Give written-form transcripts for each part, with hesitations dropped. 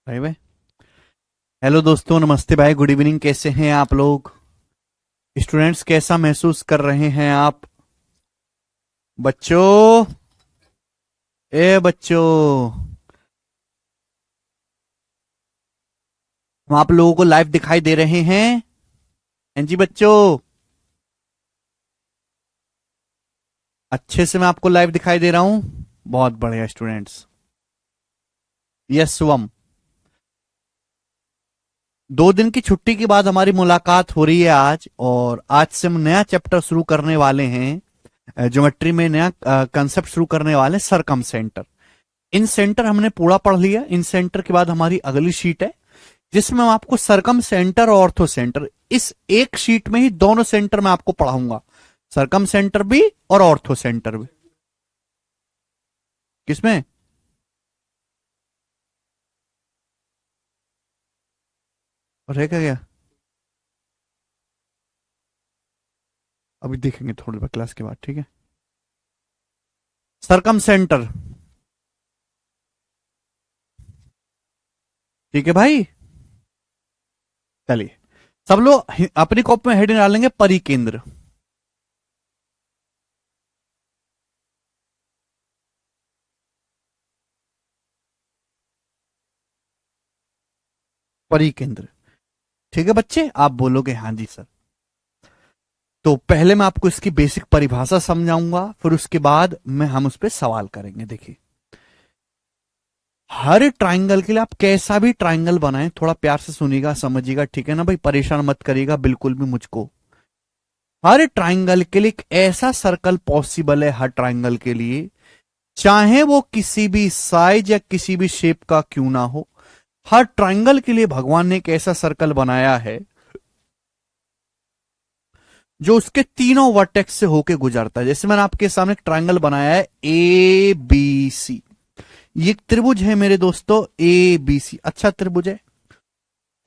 भाई भाई। हेलो दोस्तों, नमस्ते भाई, गुड इवनिंग। कैसे हैं आप लोग? स्टूडेंट्स, कैसा महसूस कर रहे हैं आप? बच्चों, ए बच्चों, हम आप लोगों को लाइव दिखाई दे रहे हैं? हाँ जी बच्चों, अच्छे से मैं आपको लाइव दिखाई दे रहा हूं। बहुत बढ़िया स्टूडेंट्स। यस शुभम। 2 दिन की छुट्टी के बाद हमारी मुलाकात हो रही है आज, और आज से हम नया चैप्टर शुरू करने वाले हैं। ज्योमेट्री में नया कंसेप्ट शुरू करने वाले हैं, सरकम सेंटर। इन सेंटर हमने पूरा पढ़ लिया। इन सेंटर के बाद हमारी अगली शीट है, जिसमें मैं आपको सरकम सेंटर और ऑर्थो सेंटर, इस एक शीट में ही दोनों सेंटर मैं आपको पढ़ाऊंगा। सरकम सेंटर भी और ऑर्थो सेंटर भी। किसमें? रहेगा क्या? अभी देखेंगे थोड़ी देर क्लास के बाद, ठीक है। सरकम सेंटर, ठीक है भाई। चलिए, सब लोग अपनी कॉपी में हेडिंग डालेंगे, परिकेंद्र। परिकेंद्र, ठीक है बच्चे, आप बोलोगे हाँ जी सर। तो पहले मैं आपको इसकी बेसिक परिभाषा समझाऊंगा, फिर उसके बाद में हम उस पर सवाल करेंगे। देखिए, हर ट्राइंगल के लिए आप कैसा भी ट्राइंगल बनाएं, थोड़ा प्यार से सुनिएगा, समझिएगा, ठीक है ना भाई? परेशान मत करिएगा बिल्कुल भी मुझको। हर ट्राइंगल के लिए एक ऐसा सर्कल पॉसिबल है, हर ट्राइंगल के लिए, चाहे वो किसी भी साइज या किसी भी शेप का क्यों ना हो। हर ट्राइंगल के लिए भगवान ने एक ऐसा सर्कल बनाया है जो उसके तीनों वर्टेक्स से होके गुजरता है। जैसे मैंने आपके सामने एक ट्राइंगल बनाया है, ए बी सी। ये एक त्रिभुज है मेरे दोस्तों, ए बी सी, अच्छा त्रिभुज है।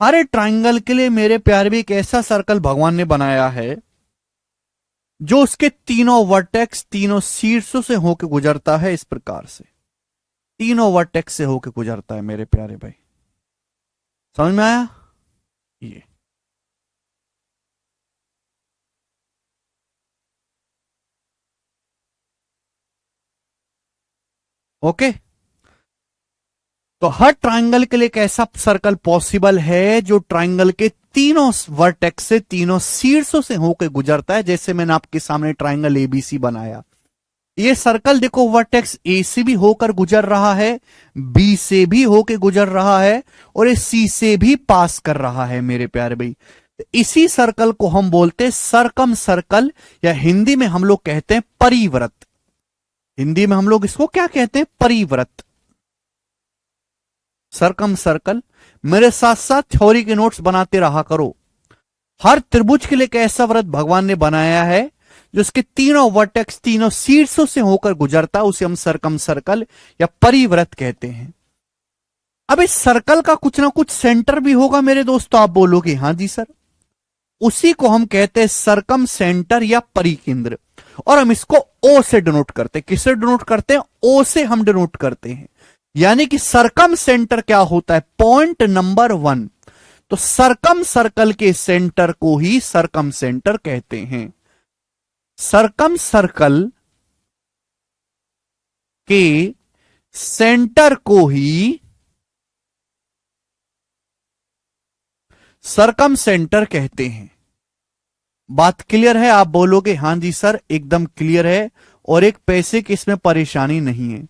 हर ट्राइंगल के लिए मेरे प्यारे भी एक ऐसा सर्कल भगवान ने बनाया है जो उसके तीनों वर्टेक्स, तीनों शीर्षों से होकर गुजरता है, इस प्रकार से। तीनों वर्टेक्स से होकर गुजरता है मेरे प्यारे भाई। समझ में आया? ये ओके। तो हर ट्राइंगल के लिए एक ऐसा सर्कल पॉसिबल है जो ट्राइंगल के तीनों वर्टेक्स से, तीनों शीर्षों से होकर गुजरता है। जैसे मैंने आपके सामने ट्राइंगल एबीसी बनाया, ये सर्कल देखो, वर्टेक्स ए से भी होकर गुजर रहा है, बी से भी होकर गुजर रहा है, और ये सी से भी पास कर रहा है मेरे प्यारे भाई। तो इसी सर्कल को हम बोलते हैं सरकम सर्कल, या हिंदी में हम लोग कहते हैं परिव्रत। हिंदी में हम लोग इसको क्या कहते हैं? परिव्रत, सरकम सर्कल। मेरे साथ साथ थ्योरी के नोट्स बनाते रहा करो। हर त्रिभुज के लिए एक ऐसा व्रत भगवान ने बनाया है जो उसके तीनों वर्टेक्स, तीनों शीर्षों से होकर गुजरता है, उसे हम सरकम सर्कल या परिव्रत कहते हैं। अब इस सर्कल का कुछ ना कुछ सेंटर भी होगा मेरे दोस्तों, आप बोलोगे हाँ जी सर। उसी को हम कहते हैं सरकम सेंटर या परिकेंद्र, और हम इसको ओ से डिनोट करते हैं। किससे डिनोट करते हैं? ओ से हम डिनोट करते हैं। यानी कि सरकम सेंटर क्या होता है? Point number 1। तो सरकम सर्कल के सेंटर को ही सरकम सेंटर कहते हैं। सरकम सर्कल के सेंटर को ही सरकम सेंटर कहते हैं। बात क्लियर है? आप बोलोगे हाँ जी सर, एकदम क्लियर है, और एक पैसे की इसमें परेशानी नहीं है।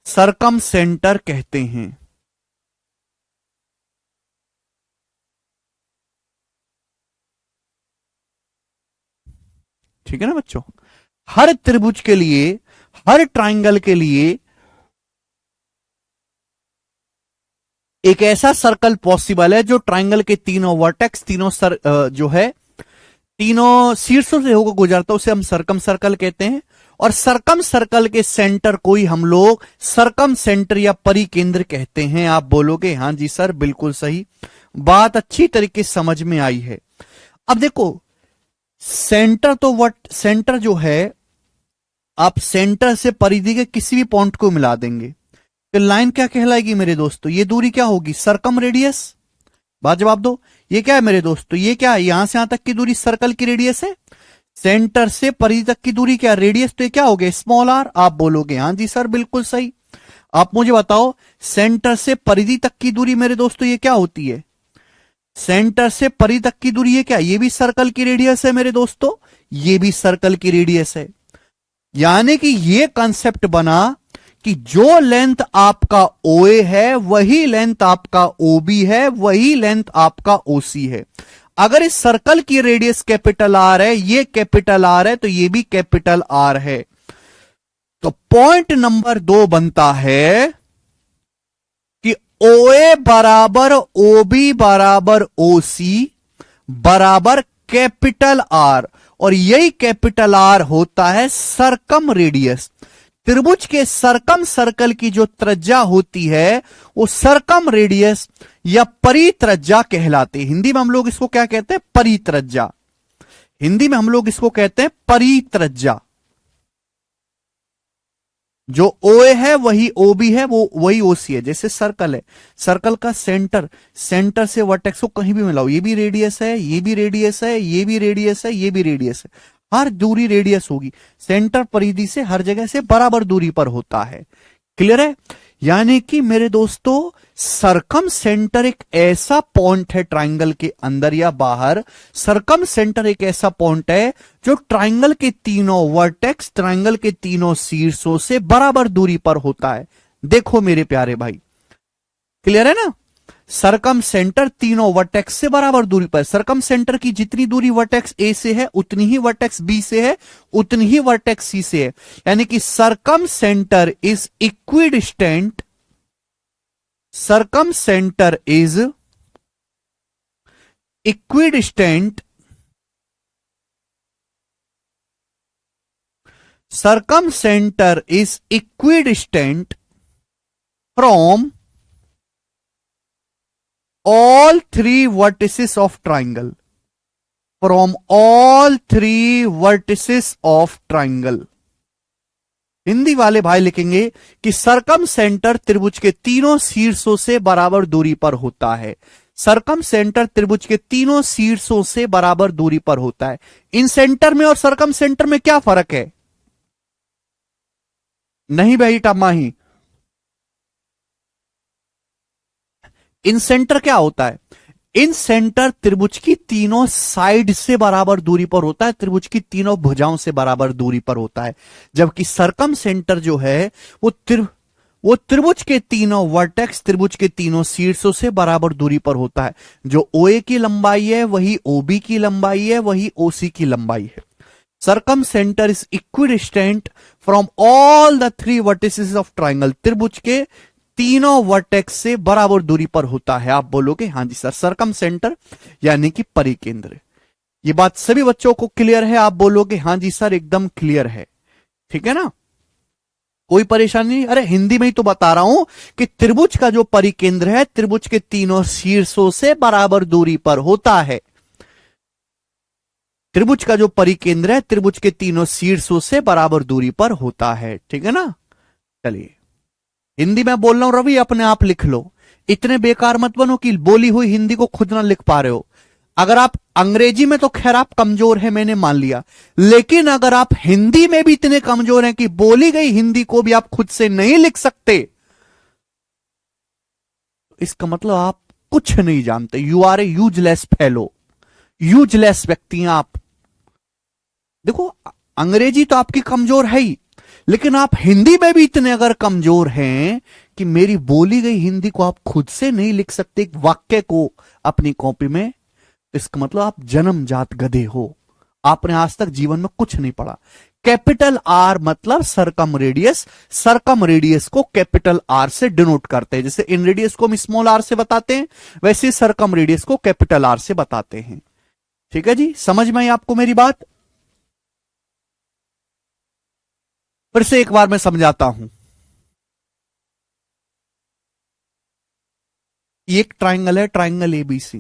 सरकम सेंटर कहते हैं। ठीक है ना बच्चों? हर त्रिभुज के लिए, हर ट्राइंगल के लिए एक ऐसा सर्कल पॉसिबल है जो ट्राइंगल के तीनों वर्टेक्स, तीनों जो है, तीनों शीर्षों से होकर गुजरता है, उसे हम सरकम सर्कल कहते हैं। और सरकम सर्कल के सेंटर को ही हम लोग सरकम सेंटर या परिकेंद्र कहते हैं। आप बोलोगे हाँ जी सर, बिल्कुल सही बात, अच्छी तरीके से समझ में आई है। अब देखो, सेंटर तो वट सेंटर जो है, आप सेंटर से परिधि के किसी भी पॉइंट को मिला देंगे। तो लाइन क्या कहलाएगी मेरे दोस्तों? ये दूरी क्या होगी? सरकम रेडियस। बात जवाब दो। ये क्या है मेरे दोस्तों? ये क्या है? यहां से यहां तक की दूरी सर्कल की रेडियस है। सेंटर से परिधि तक की दूरी क्या रेडियस? तो ये क्या हो गया? Small R. आप बोलोगे हाँ जी सर बिल्कुल सही। आप मुझे बताओ सेंटर से परिधि तक की दूरी मेरे दोस्तों ये क्या होती है? सेंटर से परिधि तक की दूरी ये क्या? ये भी सर्कल की रेडियस है मेरे दोस्तों, ये भी सर्कल की रेडियस है। यानी कि ये कंसेप्ट बना कि जो लेंथ आपका OA है वही लेंथ आपका OB है, वही लेंथ आपका OC है। अगर इस सर्कल की रेडियस कैपिटल आर है, ये कैपिटल आर है, तो ये भी कैपिटल आर है। तो पॉइंट नंबर 2 बनता है कि OA बराबर OB बराबर OC बराबर कैपिटल आर, और यही कैपिटल आर होता है सरकम रेडियस। त्रिभुज के सरकम सर्कल की जो त्रिज्या होती है वो सरकम रेडियस या परित्रज्या कहलाती है। हिंदी में हम लोग इसको क्या कहते हैं? परित्रज्या। हिंदी में हम लोग इसको कहते हैं परित्रज्या। जो OA है वही OB है, वो वही OC है। जैसे सर्कल है, सर्कल का सेंटर, सेंटर से वर्टेक्स को कहीं भी मिलाओ, ये भी रेडियस है, ये भी रेडियस है, ये भी रेडियस है, ये भी रेडियस है। हर दूरी रेडियस होगी। सेंटर परिधि से हर जगह से बराबर दूरी पर होता है। क्लियर है? यानी कि मेरे दोस्तों सरकम सेंटर एक ऐसा पॉइंट है ट्राइंगल के अंदर या बाहर। सरकम सेंटर एक ऐसा पॉइंट है जो ट्राइंगल के तीनों वर्टेक्स, ट्राइंगल के तीनों शीर्षों से बराबर दूरी पर होता है। देखो मेरे प्यारे भाई, क्लियर है ना? सरकम सेंटर तीनों वर्टेक्स से बराबर दूरी पर। सरकम सेंटर की जितनी दूरी वर्टेक्स ए से है उतनी ही वर्टेक्स बी से है, उतनी ही वर्टेक्स सी से है। यानी कि circumcentre is equidistant, circumcentre is equidistant, circumcentre is equidistant from all three vertices of triangle, from all three vertices of triangle। Hindi वाले भाई लिखेंगे कि सरकम सेंटर त्रिभुज के तीनों शीर्षों से बराबर दूरी पर होता है। सरकम सेंटर त्रिभुज के तीनों शीर्षों से बराबर दूरी पर होता है। इन सेंटर में और सरकम सेंटर में क्या फर्क है? नहीं बेटा माही, इन सेंटर क्या होता है? इन सेंटर त्रिभुज की तीनों साइड से बराबर दूरी पर होता है, त्रिभुज की तीनों भुजाओं से बराबर दूरी पर होता है। जबकि सरकम सेंटर जो है वो त्रिभुज के तीनों वर्टेक्स, त्रिभुज के तीनों शीर्षों से बराबर दूरी पर होता है। जो OA की लंबाई है वही OB की लंबाई है, वही OC की लंबाई है। Circumcentre is equidistant from all the three vertices of triangle. त्रिभुज के तीनों वर्टेक्स से बराबर दूरी पर होता है। आप बोलोगे हाँ जी सर, सरकम सेंटर यानी कि परिकेंद्र। ये बात सभी बच्चों को क्लियर है? आप बोलोगे हाँ जी सर एकदम क्लियर है। ठीक है ना, कोई परेशानी नहीं? अरे हिंदी में ही तो बता रहा हूं कि त्रिभुज का जो परिकेंद्र है त्रिभुज के तीनों शीर्षों से बराबर दूरी पर होता है। त्रिभुज का जो परिकेंद्र है त्रिभुज के तीनों शीर्षों से बराबर दूरी पर होता है। ठीक है ना? चलिए हिंदी में बोल रहा हूं रवि, अपने आप लिख लो। इतने बेकार मत बनो कि बोली हुई हिंदी को खुद ना लिख पा रहे हो। अगर आप अंग्रेजी में तो खैर आप कमजोर है, मैंने मान लिया, लेकिन अगर आप हिंदी में भी इतने कमजोर हैं कि बोली गई हिंदी को भी आप खुद से नहीं लिख सकते, इसका मतलब आप कुछ नहीं जानते। You are a useless fellow, useless व्यक्ति हैं आप। देखो अंग्रेजी तो आपकी कमजोर है ही, लेकिन आप हिंदी में भी इतने अगर कमजोर हैं कि मेरी बोली गई हिंदी को आप खुद से नहीं लिख सकते एक वाक्य को अपनी कॉपी में, इसका मतलब आप जन्मजात गधे हो। आपने आज तक जीवन में कुछ नहीं पढ़ा। कैपिटल आर मतलब सरकम रेडियस, सरकम रेडियस को कैपिटल आर से डिनोट करते हैं। जैसे इन रेडियस को हम स्मॉल आर से बताते हैं, वैसे सरकम रेडियस को कैपिटल आर से बताते हैं। ठीक है जी, समझ में आई आपको मेरी बात? फिर से एक बार मैं समझाता हूं। ये एक ट्राइंगल है, ट्राइंगल ABC।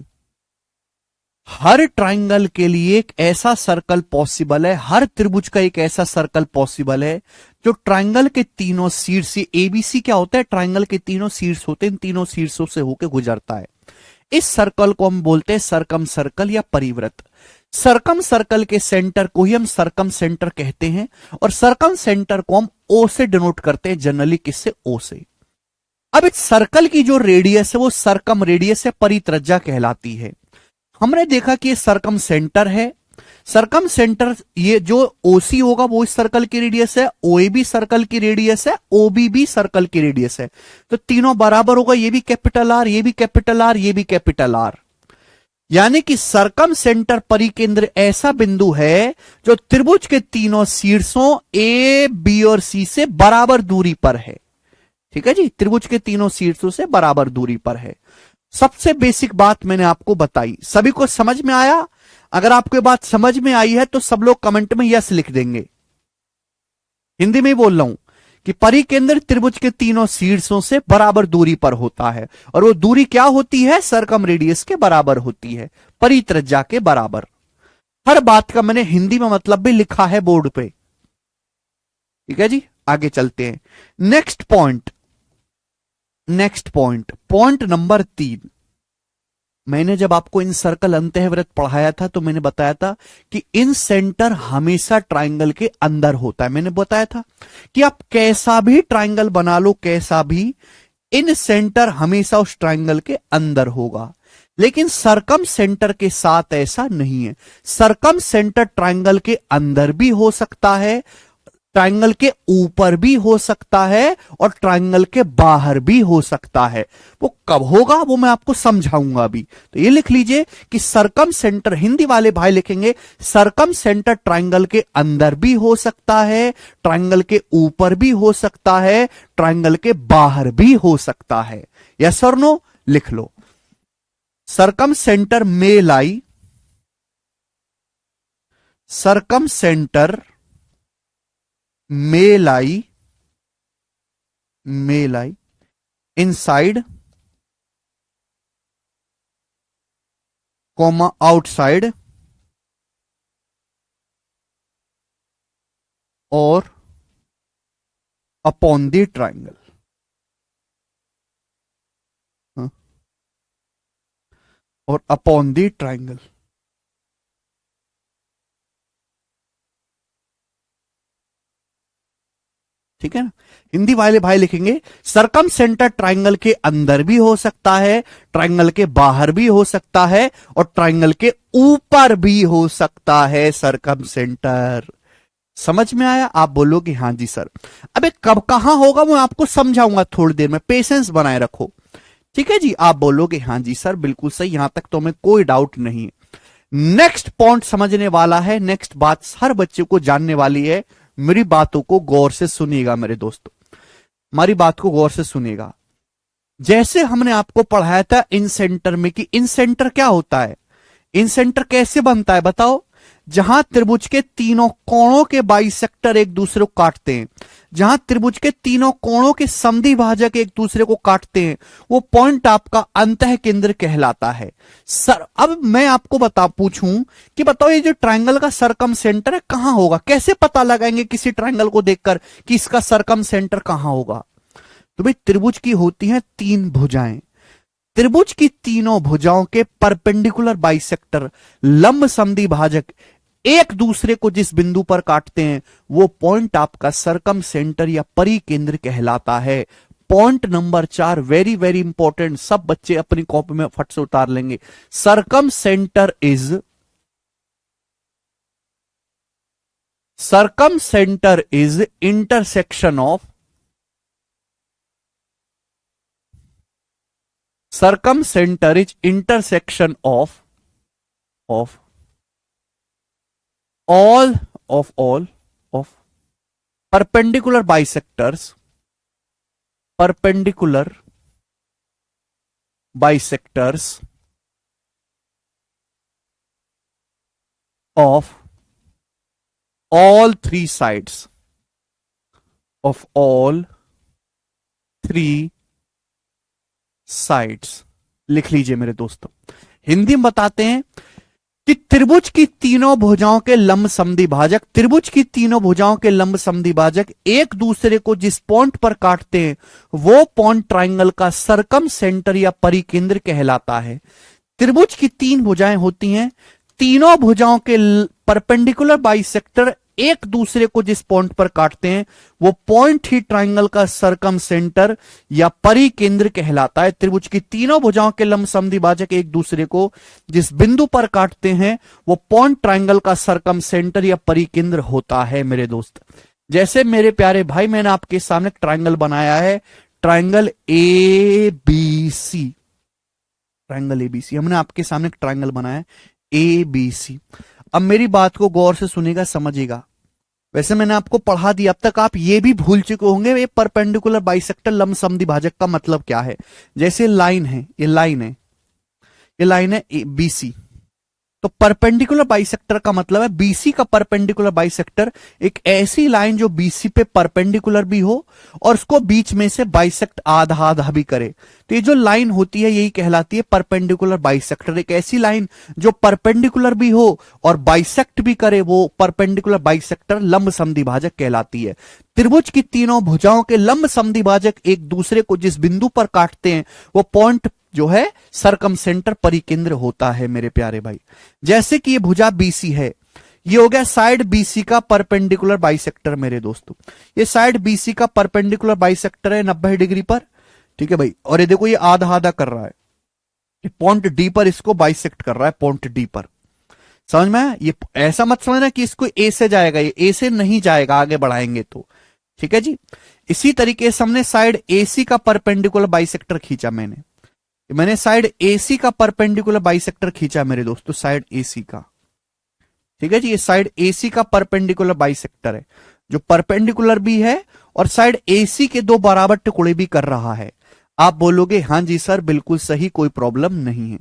हर ट्राइंगल के लिए एक ऐसा सर्कल पॉसिबल है, हर त्रिभुज का एक ऐसा सर्कल पॉसिबल है जो ट्राइंगल के तीनों शीर्ष, एबीसी क्या होता है, ट्राइंगल के तीनों शीर्ष होते हैं, इन तीनों शीर्षों से होकर गुजरता है। इस सर्कल को हम बोलते हैं सरकम सर्कल या परिवृत्त। सरकम सर्कल के सेंटर को ही हम सरकम सेंटर कहते हैं, और सरकम सेंटर को हम ओ से डिनोट करते हैं, जनरली किससे, ओ से। अब इस सर्कल की जो रेडियस है वो सरकम रेडियस या परित्रज्या कहलाती है। हमने देखा कि ये सरकम सेंटर है, सरकम सेंटर, ये जो ओसी होगा वो इस सर्कल की रेडियस है, ओए भी सर्कल की रेडियस है, ओबी भी सर्कल की रेडियस है, तो तीनों बराबर होगा, ये भी कैपिटल आर, ये भी कैपिटल आर, ये भी कैपिटल आर। यानी कि सरकम सेंटर परिकेंद्र ऐसा बिंदु है जो त्रिभुज के तीनों शीर्षों ए, बी और सी से बराबर दूरी पर है। ठीक है जी, त्रिभुज के तीनों शीर्षों से बराबर दूरी पर है। सबसे बेसिक बात मैंने आपको बताई, सभी को समझ में आया? अगर आपको बात समझ में आई है तो सब लोग कमेंट में यस लिख देंगे। हिंदी में ही बोल रहा हूं कि परिकेंद्र त्रिभुज के तीनों शीर्षों से बराबर दूरी पर होता है, और वो दूरी क्या होती है, सरकम रेडियस के बराबर होती है, परित्रज्या के बराबर। हर बात का मैंने हिंदी में मतलब भी लिखा है बोर्ड पे। ठीक है जी, आगे चलते हैं। Next point, point number 3। मैंने जब आपको इन सर्कल अंतःवृत्त पढ़ाया था तो मैंने बताया था कि इन सेंटर हमेशा ट्राइंगल के अंदर होता है। मैंने बताया था कि आप कैसा भी ट्राइंगल बना लो, कैसा भी, इन सेंटर हमेशा उस ट्राइंगल के अंदर होगा। लेकिन सरकम सेंटर के साथ ऐसा नहीं है। सरकम सेंटर ट्राइंगल के अंदर भी हो सकता है, ट्राइंगल के ऊपर भी हो सकता है, और ट्राइंगल के बाहर भी हो सकता है। वो कब होगा वो मैं आपको समझाऊंगा अभी। तो ये लिख लीजिए कि सरकम सेंटर, हिंदी वाले भाई लिखेंगे सरकम सेंटर ट्राइंगल के अंदर भी हो सकता है, ट्राइंगल के ऊपर भी हो सकता है, ट्राइंगल के बाहर भी हो सकता है। यस और नो लिख लो। सरकम सेंटर में लाई, सरकम centre may lie inside, comma outside or upon the triangle। और upon the triangle। ठीक है ना, हिंदी वाले भाई लिखेंगे सरकम सेंटर ट्राइंगल के अंदर भी हो सकता है, ट्राइंगल के बाहर भी हो सकता है, और ट्राइंगल के ऊपर भी हो सकता है सरकम सेंटर। समझ में आया? आप बोलोगे हाँ जी सर। अबे कब कहां होगा वो आपको समझाऊंगा थोड़ी देर में, पेशेंस बनाए रखो। ठीक है जी, आप बोलोगे हाँ जी सर बिल्कुल सही, यहां तक तो हमें कोई डाउट नहीं। नेक्स्ट पॉइंट समझने वाला है, नेक्स्ट बात हर बच्चे को जानने वाली है। मेरी बातों को गौर से सुनिएगा मेरे दोस्तों, हमारी बात को गौर से सुनिएगा। जैसे हमने आपको पढ़ाया था इन सेंटर में कि इन सेंटर क्या होता है, इन सेंटर कैसे बनता है बताओ? जहां त्रिभुज के तीनों कोणों के बाइसेक्टर एक दूसरे को काटते हैं, जहां त्रिभुज के तीनों कोणों के समद्वि भाजक एक दूसरे को काटते हैं, वो पॉइंट आपका अंतः केंद्र कहलाता है। सर अब मैं आपको पूछूं कि बताओ ये जो ट्रायंगल का सरकम सेंटर है कहां होगा, कैसे पता लगाएंगे किसी ट्रायंगल को देखकर कि इसका सरकम सेंटर कहां होगा? तो भाई त्रिभुज की होती हैं 3 भुजाएं, त्रिभुज की तीनों भुजाओं के परपेंडिकुलर बाइसेक्टर, लंब समद्वि भाजक एक दूसरे को जिस बिंदु पर काटते हैं वो पॉइंट आपका सरकम सेंटर या परिकेंद्र कहलाता है। Point number 4 very very important, सब बच्चे अपनी कॉपी में फट से उतार लेंगे। Circumcentre is intersection of, circum center is intersection of all of perpendicular bisectors of all three sides of all three sides. लिख लीजिए मेरे दोस्तों, हिंदी में बताते हैं कि त्रिभुज की तीनों भुजाओं के लंब समद्विभाजक, त्रिभुज की तीनों भुजाओं के लंब समद्विभाजक एक दूसरे को जिस पॉइंट पर काटते हैं वो पॉइंट ट्राइंगल का सरकम सेंटर या परिकेंद्र कहलाता है। त्रिभुज की तीन भुजाएं होती हैं, तीनों भुजाओं के परपेंडिकुलर बाइसेक्टर एक दूसरे को जिस पॉइंट पर काटते हैं वो पॉइंट ही ट्राइंगल का सरकम सेंटर या परिकेंद्र कहलाता है। त्रिभुज की तीनों भुजाओं के लंब समद्विभाजक एक दूसरे को जिस बिंदु पर काटते हैं वो पॉइंट ट्राइंगल का सरकम सेंटर या परिकेंद्र होता है मेरे दोस्त। जैसे मेरे प्यारे भाई मैंने आपके सामने ट्राइंगल बनाया है, triangle A B C, triangle A B C, हमने आपके सामने ट्राइंगल बनाया है ए बी सी। अब मेरी बात को गौर से सुनेगा, समझिएगा। वैसे मैंने आपको पढ़ा दिया, अब तक आप ये भी भूल चुके होंगे ये परपेंडिकुलर बाइसेक्टर लंब समद्विभाजक का मतलब क्या है। जैसे लाइन है, ये लाइन है, ये लाइन है बीसी, तो परपेंडिकुलर बाइसेक्टर का मतलब है बीसी का परपेंडिकुलर बाइसेक्टर एक ऐसी लाइन जो बीसी पे परपेंडिकुलर भी हो और उसको बीच में से बाइसेक्ट आधा आधा भी करे। तो ये जो लाइन होती है यही कहलाती है परपेंडिकुलर बाइसेक्टर। एक ऐसी लाइन जो परपेंडिकुलर भी हो और बाइसेक्ट भी करे वो परपेंडिकुलर बाइसेक्टर लंब समद्विभाजक कहलाती है। त्रिभुज की तीनों भुजाओं के लंब समद्विभाजक एक दूसरे को जिस बिंदु पर काटते हैं वो पॉइंट जो है सरकम सेंटर परिकेंद्र होता है मेरे प्यारे भाई। जैसे कि ये भुजा बीसी है, ये हो गया साइड बीसी का परपेंडिकुलर बाइसेक्टर मेरे दोस्तों। ये साइड बीसी का परपेंडिकुलर बाइसेक्टर है 90 डिग्री पर, ठीक है भाई। और ये देखो ये आधा आधा कर रहा है, ये पॉइंट डी पर इसको बाइसेक्ट कर रहा है, पॉइंट डी पर। समझ में आया? ये ऐसा मत समझना कि इसको ए से जाएगा, ये ए से नहीं जाएगा आगे बढ़ाएंगे तो, ठीक है जी। इसी तरीके से हमने साइड एसी का परपेंडिकुलर बाइसेक्टर खींचा, मैंने साइड एसी का परपेंडिकुलर बाइसेक्टर खींचा मेरे दोस्तों, साइड एसी का, ठीक है जी। ये साइड एसी का परपेंडिकुलर बाइसेक्टर है जो परपेंडिकुलर भी है और साइड एसी के दो बराबर टुकड़े भी कर रहा है। आप बोलोगे हां जी सर बिल्कुल सही, कोई प्रॉब्लम नहीं है।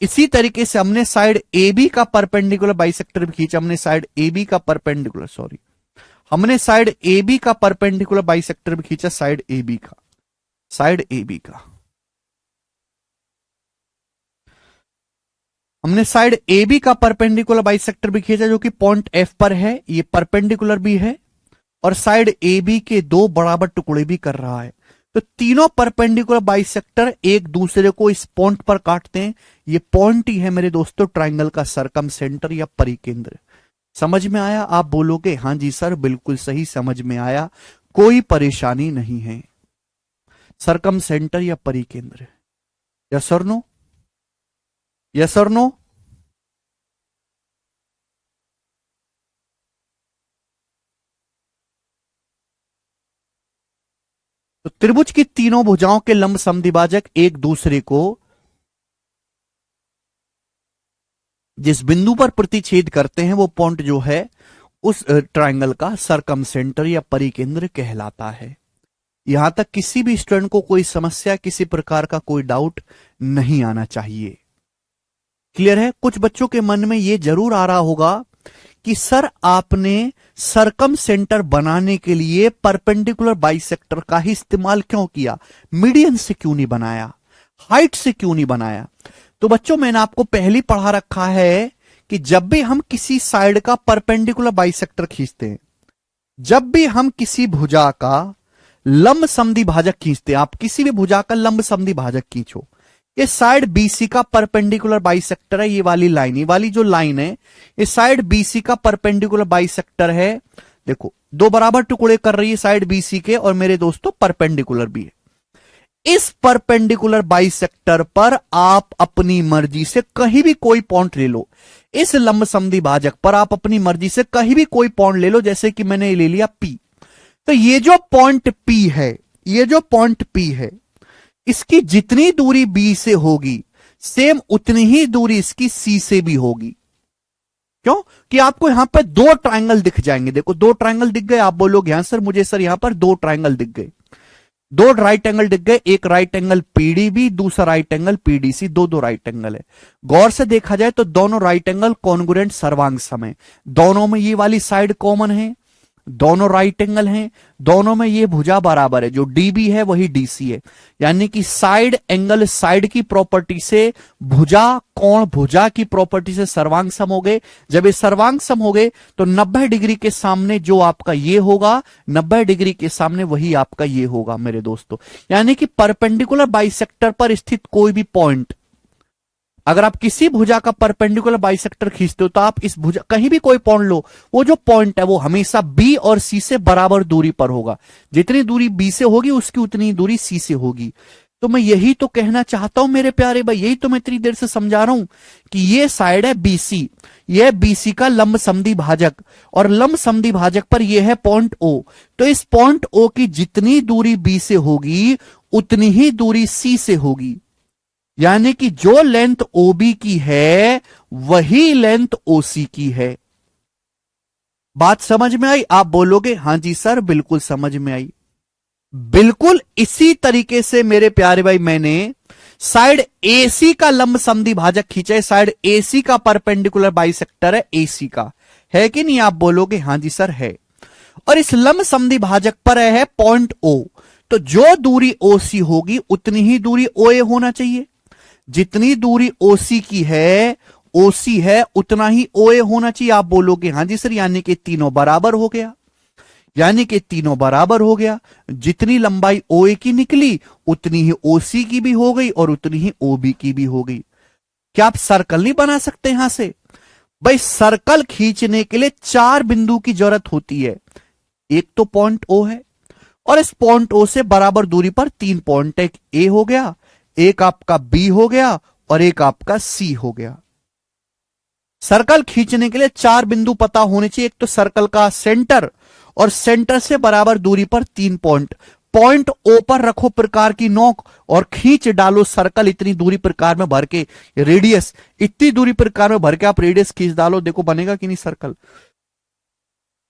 इसी तरीके से हमने साइड एबी का परपेंडिकुलर बाइसेक्टर भी खींचा, हमने साइड एबी का परपेंडिकुलर हमने साइड एबी का परपेंडिकुलर बाइसेक्टर भी खींचा, साइड एबी का, साइड एबी का हमने साइड ए बी का परपेंडिकुलर बाइसेक्टर भी खींचा जो कि पॉइंट एफ पर है, ये परपेंडिकुलर भी है और साइड ए बी के दो बराबर टुकड़े भी कर रहा है। तो तीनों परपेंडिकुलर बाइसेक्टर एक दूसरे को इस पॉइंट पर काटते हैं, ये पॉइंट ही है मेरे दोस्तों ट्राइंगल का सरकम सेंटर या परिकेंद्र। समझ में आया? आप बोलोगे हां जी सर बिल्कुल सही समझ में आया, कोई परेशानी नहीं है। सरकम सेंटर या परिकेंद्र, यस और नो, यस और नो? तो त्रिभुज की तीनों भुजाओं के लंब समद्विभाजक एक दूसरे को जिस बिंदु पर प्रतिच्छेद करते हैं वो पॉइंट जो है उस ट्राइंगल का सरकम सेंटर या परिकेंद्र कहलाता है। यहां तक किसी भी स्टूडेंट को कोई समस्या, किसी प्रकार का कोई डाउट नहीं आना चाहिए। क्लियर है? कुछ बच्चों के मन में यह जरूर आ रहा होगा कि सर आपने सरकम सेंटर बनाने के लिए परपेंडिकुलर बाइसेक्टर का ही इस्तेमाल क्यों किया, मीडियन से क्यों नहीं बनाया, हाइट से क्यों नहीं बनाया? तो बच्चों मैंने आपको पहले पढ़ा रखा है कि जब भी हम किसी साइड का परपेंडिकुलर बाइसेक्टर खींचते हैं, जब भी हम किसी भुजा का लंब समद्विभाजक खींचते हैं, आप किसी भी भुजा का लंब समद्विभाजक खींचो, ये साइड बीसी का परपेंडिकुलर बाइसेक्टर है, ये वाली लाइन, ये वाली जो लाइन है ये साइड बीसी का परपेंडिकुलर बाइसेक्टर है। देखो दो बराबर टुकड़े कर रही है साइड बीसी के और मेरे दोस्तों परपेंडिकुलर भी है। इस परपेंडिकुलर बाइसेक्टर पर आप अपनी मर्जी से कहीं भी कोई पॉइंट ले लो, इस लंब समद्विभाजक पर आप अपनी मर्जी से कहीं भी कोई पॉइंट ले लो, जैसे कि मैंने ले लिया P। तो ये जो पॉइंट P है, ये जो पॉइंट P है, इसकी जितनी दूरी B से होगी सेम उतनी ही दूरी इसकी C से भी होगी। क्यों? कि आपको यहां पर दो ट्राइंगल दिख जाएंगे। देखो दो ट्राइंगल दिख गए, आप बोलोगे यहां सर मुझे सर यहां पर दो ट्राइंगल दिख गए, दो राइट एंगल दिख गए, एक राइट एंगल पीडीबी, दूसरा राइट एंगल पीडीसी, दो राइट एंगल है। गौर से देखा जाए तो दोनों राइट एंगल कॉन्ग्रुएंट सर्वांग सम है, दोनों में ये वाली साइड कॉमन है, दोनों राइट एंगल हैं, दोनों में ये भुजा बराबर है, जो डीबी है वही डीसी है। यानी कि साइड एंगल साइड की प्रॉपर्टी से भुजा कोण भुजा की प्रॉपर्टी से सर्वांग सम हो गए। जब ये सर्वांग सम हो गए तो 90 डिग्री के सामने जो आपका ये होगा, 90 डिग्री के सामने वही आपका ये होगा मेरे दोस्तों। यानी कि परपेंडिकुलर बाइसेक्टर पर स्थित कोई भी पॉइंट, अगर आप किसी भुजा का परपेंडिकुलर बाइसेक्टर खींचते हो तो आप इस भुजा कहीं भी कोई पॉइंट लो, वो जो पॉइंट है वो हमेशा बी और सी से बराबर दूरी पर होगा। जितनी दूरी बी से होगी उसकी उतनी दूरी सी से होगी। तो मैं यही तो कहना चाहता हूं मेरे प्यारे भाई, यही तो मैं इतनी देर से समझा रहा हूं कि ये साइड है बीसी, यह बीसी का लंब समद्वि भाजक, और लंब समद्वि भाजक पर यह है पॉइंट ओ। तो इस पॉइंट ओ की जितनी दूरी बी से होगी उतनी ही दूरी सी से होगी। यानी कि जो लेंथ ओबी की है वही लेंथ ओसी की है। बात समझ में आई? आप बोलोगे हां जी सर बिल्कुल समझ में आई। बिल्कुल इसी तरीके से मेरे प्यारे भाई मैंने साइड एसी का लंब समद्वि भाजक खींचा है। साइड एसी का परपेंडिकुलर बाइसेक्टर है एसी का, है कि नहीं? आप बोलोगे हां जी सर है। और इस लंब समद्वि भाजक पर है पॉइंट ओ। तो जो दूरी ओसी होगी उतनी ही दूरी ओए होना चाहिए। जितनी दूरी ओसी की है ओसी है उतना ही ओए होना चाहिए। आप बोलोगे हां जी सर, यानी कि तीनों बराबर हो गया। यानी कि तीनों बराबर हो गया। जितनी लंबाई ओए की निकली उतनी ही ओसी की भी हो गई और उतनी ही ओबी की भी हो गई। क्या आप सर्कल नहीं बना सकते यहां से? भाई सर्कल खींचने के लिए 4 बिंदु की जरूरत होती है। एक तो पॉइंट ओ है और इस पॉइंट ओ से बराबर दूरी पर 3 पॉइंट, एक ए हो गया, एक आपका बी हो गया और एक आपका सी हो गया। सर्कल खींचने के लिए 4 बिंदु पता होने चाहिए। एक तो सर्कल का सेंटर और सेंटर से बराबर दूरी पर 3 पॉइंट। पॉइंट ओ पर रखो प्रकार की नोक और खींच डालो सर्कल इतनी दूरी प्रकार में भर के, रेडियस इतनी दूरी प्रकार में भर के आप रेडियस खींच डालो, देखो बनेगा कि नहीं सर्कल?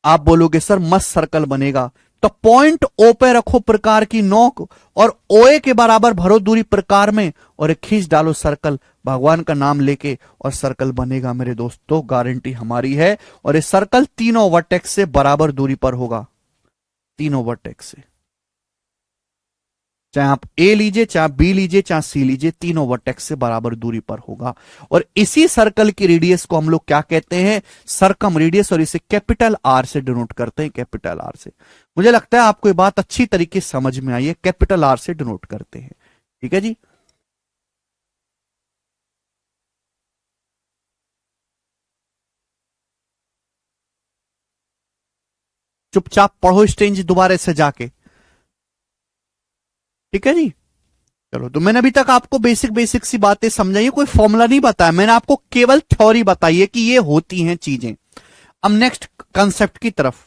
आप बोलोगे सर मस्त सर्कल बनेगा। तो पॉइंट ओ पे रखो प्रकार की नोक और ओए के बराबर भरो दूरी प्रकार में और एक खींच डालो सर्कल भगवान का नाम लेके और सर्कल बनेगा मेरे दोस्तों, गारंटी हमारी है। और ये सर्कल तीनों वर्टेक्स से बराबर दूरी पर होगा, तीनों वर्टेक्स से। चाहे आप ए लीजिए, चाहे बी लीजिए, चाहे सी लीजिए, तीनों वर्टेक्स से बराबर दूरी पर होगा। और इसी सर्कल की रेडियस को हम लोग क्या कहते हैं? Circum radius. और इसे कैपिटल आर से डिनोट करते हैं, कैपिटल आर से। मुझे लगता है आपको ये बात अच्छी तरीके से समझ में आई है, कैपिटल आर से डिनोट करते हैं। ठीक है जी। चुपचाप पढ़ो स्टेंज दोबारा से जाके। ठीक है जी। चलो, तो मैंने अभी तक आपको बेसिक बेसिक सी बातें समझाई है, कोई फॉर्मूला नहीं बताया, मैंने आपको केवल थ्योरी बताई है कि ये होती हैं चीजें। अब नेक्स्ट कंसेप्ट की तरफ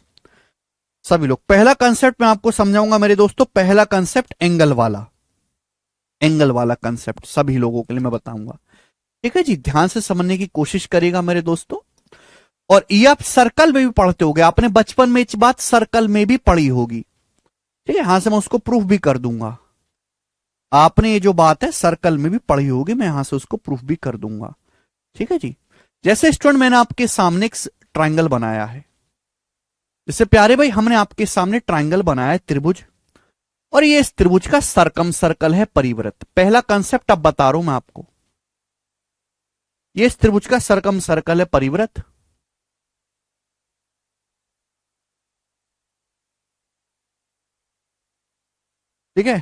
सभी लोग। पहला कंसेप्ट मैं आपको समझाऊंगा मेरे दोस्तों, पहला कंसेप्ट एंगल वाला, एंगल वाला कंसेप्ट सभी लोगों के लिए मैं बताऊंगा। ठीक है जी, ध्यान से समझने की कोशिश करिएगा मेरे दोस्तों। और ये आप सर्कल में भी पढ़ते होगे, आपने बचपन में इस बात सर्कल में भी पढ़ी होगी। ठीक है, यहां से मैं उसको प्रूफ भी कर दूंगा। आपने ये जो बात है सर्कल में भी पढ़ी होगी, मैं यहां से उसको प्रूफ भी कर दूंगा। ठीक है जी। जैसे स्टूडेंट मैंने आपके सामने एक ट्राइंगल बनाया है, जैसे प्यारे भाई हमने आपके सामने ट्राइंगल बनाया है त्रिभुज, और ये इस त्रिभुज का सरकम सर्कल है परिवृत्त। पहला कंसेप्ट अब बता रहा हूं मैं आपको, ये इस त्रिभुज का सरकम सर्कल है परिवृत्त। ठीक है,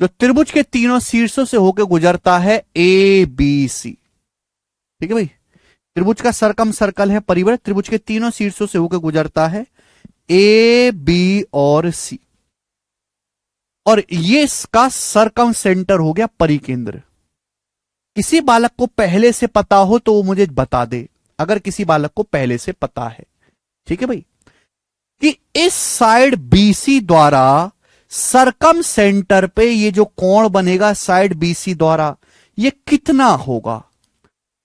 जो त्रिभुज के तीनों शीर्षों से होकर गुजरता है ए बी सी। ठीक है भाई, त्रिभुज का सरकम सर्कल है परिवृत्त, त्रिभुज के तीनों शीर्षों से होकर गुजरता है ए बी और सी, और ये इसका सरकम सेंटर हो गया परिकेंद्र। किसी बालक को पहले से पता हो तो वो मुझे बता दे, अगर किसी बालक को पहले से पता है। ठीक है भाई, कि इस साइड बीसी द्वारा सरकम सेंटर पे ये जो कोण बनेगा साइड बीसी द्वारा, ये कितना होगा?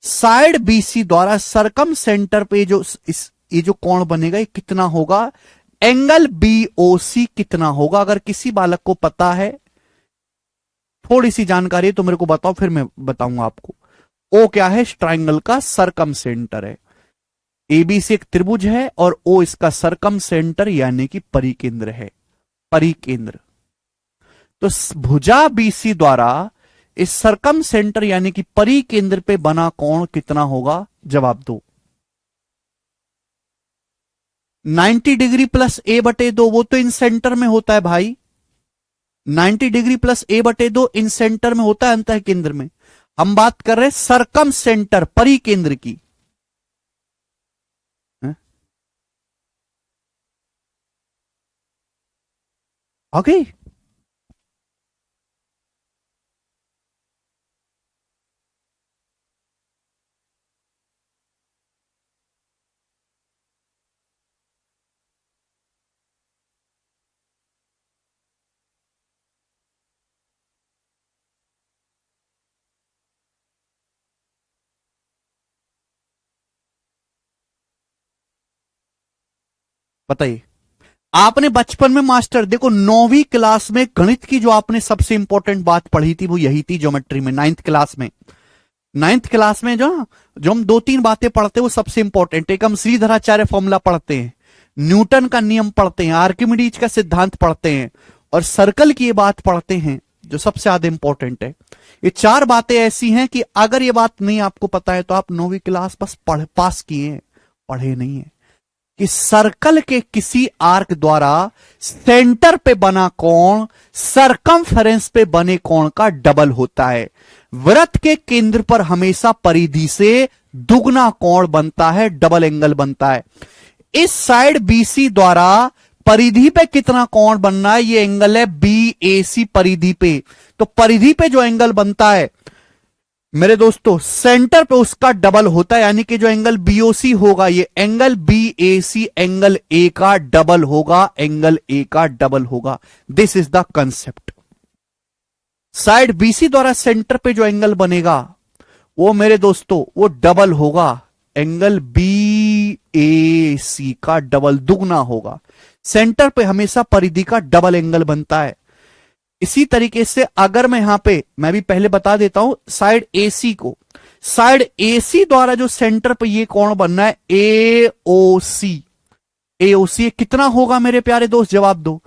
साइड बीसी द्वारा सरकम सेंटर पे जो ये जो कोण बनेगा ये कितना होगा? एंगल बीओसी कितना होगा? अगर किसी बालक को पता है, थोड़ी सी जानकारी है तो मेरे को बताओ, फिर मैं बताऊंगा आपको। ओ क्या है? ट्राइंगल का सरकम सेंटर है। एबीसी एक त्रिभुज है और ओ इसका सरकम सेंटर यानी कि परिकेंद्र है, परिकेंद्र। तो भुजा बीसी द्वारा इस सरकम सेंटर यानी कि परिकेंद्र पे बना कोण कितना होगा? जवाब दो। 90 डिग्री प्लस ए बटे दो, वो तो इन सेंटर में होता है भाई। 90 डिग्री प्लस ए बटे दो इन सेंटर में होता है, अंतः केंद्र में। हम बात कर रहे हैं सरकम सेंटर परिकेंद्र की। ओके, बताइए। आपने बचपन में मास्टर देखो 9वीं क्लास में गणित की जो आपने सबसे इंपॉर्टेंट बात पढ़ी थी वो यही थी, ज्योमेट्री में। 9th क्लास में, 9th क्लास में जो हम 2-3 बातें पढ़ते हैं वो सबसे इंपॉर्टेंट। एक हम श्रीधराचार्य फॉर्मूला पढ़ते हैं, न्यूटन का नियम पढ़ते हैं, आर्किमिडीज का सिद्धांत पढ़ते हैं, और सर्कल की ये बात पढ़ते हैं जो सबसे ज्यादा इंपॉर्टेंट है। ये 4 बातें ऐसी हैं कि अगर ये बात नहीं आपको पता है तो आप 9वीं क्लास बस पास किए हैं, पढ़े नहीं है। कि सर्कल के किसी आर्क द्वारा सेंटर पे बना कोण सरकमफेरेंस पे बने कोण का डबल होता है। वृत्त के केंद्र पर हमेशा परिधि से दुगना कोण बनता है, डबल एंगल बनता है। इस साइड बीसी द्वारा परिधि पे कितना कोण बनना है? ये एंगल है बी ए सी परिधि पे। तो परिधि पे जो एंगल बनता है मेरे दोस्तों सेंटर पे उसका डबल होता है, यानी कि जो एंगल बीओसी होगा ये एंगल बीएसी एंगल ए का डबल होगा, एंगल ए का डबल होगा। This is the concept. Side BC द्वारा सेंटर पे जो एंगल बनेगा वो मेरे दोस्तों वो डबल होगा, एंगल बीएसी का डबल दुगना होगा। सेंटर पे हमेशा परिधि का डबल एंगल बनता है। इसी तरीके से अगर मैं यहां पे, मैं भी पहले बता देता हूं, साइड एसी को, साइड एसी द्वारा जो सेंटर पे ये कोण बनना है एओसी, एओसी कितना होगा मेरे प्यारे दोस्त? जवाब दो।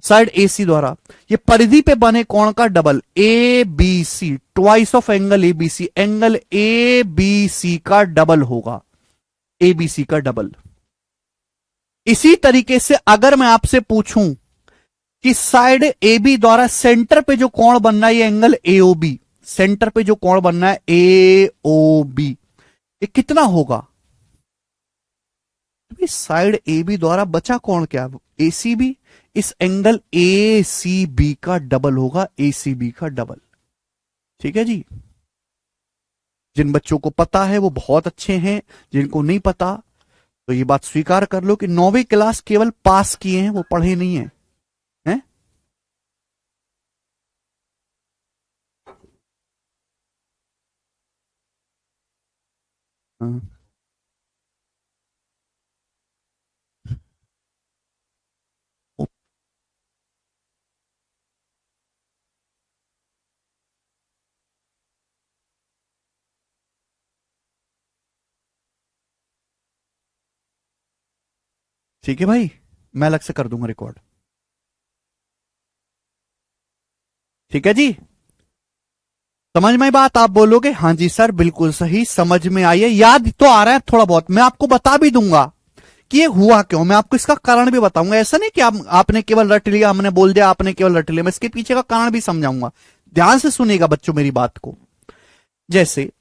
साइड एसी द्वारा ये परिधि पे बने कोण का double A B C, twice of angle ABC, angle A B C का डबल होगा, एबीसी का डबल। इसी तरीके से अगर मैं आपसे पूछूं कि साइड ए बी द्वारा सेंटर पे जो कोण बनना है ये एंगल एओबी, सेंटर पे जो कोण बनना है एओबी, ये कितना होगा? साइड ए बी द्वारा बचा कोण क्या? एसीबी। इस एंगल एसीबी का डबल होगा, एसीबी का डबल। ठीक है जी। जिन बच्चों को पता है वो बहुत अच्छे हैं, जिनको नहीं पता तो ये बात स्वीकार कर लो कि 9वीं क्लास केवल पास किए हैं, वो पढ़े नहीं है, हैं? हाँ। ठीक है भाई, मैं अलग से कर दूंगा रिकॉर्ड। ठीक है जी। समझ में आई बात? आप बोलोगे हाँ जी सर बिल्कुल सही, समझ में आई है, याद तो आ रहा है थोड़ा बहुत। मैं आपको बता भी दूंगा कि ये हुआ क्यों, मैं आपको इसका कारण भी बताऊंगा। ऐसा नहीं कि आपने केवल रट लिया, हमने बोल दिया आपने केवल रट लिया, मैं इसके पीछे का कारण भी समझाऊंगा। ध्यान से सुनिएगा बच्चों मेरी बात को। जैसे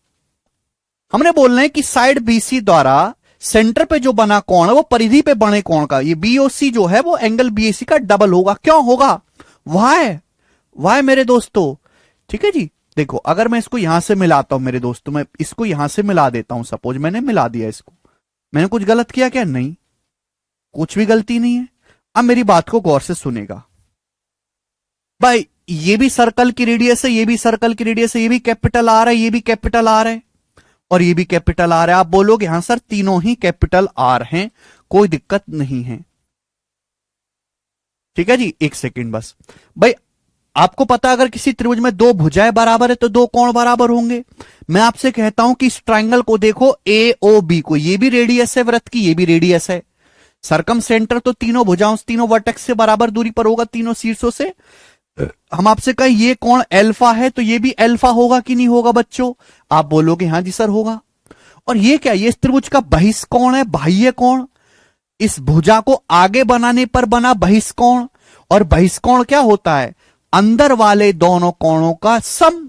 हमने बोलना है कि साइड बीसी द्वारा सेंटर पे जो बना कोण है वो परिधि पे बने कोण का, ये बीओसी जो है वो एंगल बीएसी का डबल होगा। क्यों होगा? वाई, वाई मेरे दोस्तों। ठीक है जी। देखो अगर मैं इसको यहां से मिलाता हूं मेरे दोस्तों, मैं इसको यहां से मिला देता हूं, सपोज मैंने मिला दिया इसको, मैंने कुछ गलत किया क्या? नहीं, कुछ भी गलती नहीं है। अब मेरी बात को गौर से सुनेगा भाई, ये भी सर्कल की रेडियस है, ये भी सर्कल की रेडियस है, ये भी कैपिटल आर है, ये भी कैपिटल आर है, और ये भी कैपिटल आर है। आप बोलोगे हाँ सर तीनों ही कैपिटल आर हैं, कोई दिक्कत नहीं है। ठीक है जी। एक सेकेंड बस भाई, आपको पता अगर किसी त्रिभुज में दो भुजाएं बराबर है तो दो कोण बराबर होंगे। मैं आपसे कहता हूं कि इस ट्राइंगल को देखो ए ओ बी को, ये भी रेडियस है वृत्त की, ये भी रेडियस है। सरकम सेंटर तो तीनों भुजाओं तीनों वर्टेक्स से बराबर दूरी पर होगा, तीनों शीर्षों से। हम आपसे कहें ये कोण अल्फा है तो ये भी अल्फा होगा कि नहीं होगा बच्चों? आप बोलोगे हाँ जी सर होगा। और ये क्या, ये इस त्रिभुज का बहिष्कोण है, बाह्य कोण। इस भुजा को आगे बनाने पर बना बहिष्कोण। और बहिष्कोण क्या होता है? अंदर वाले दोनों कोणों का सम।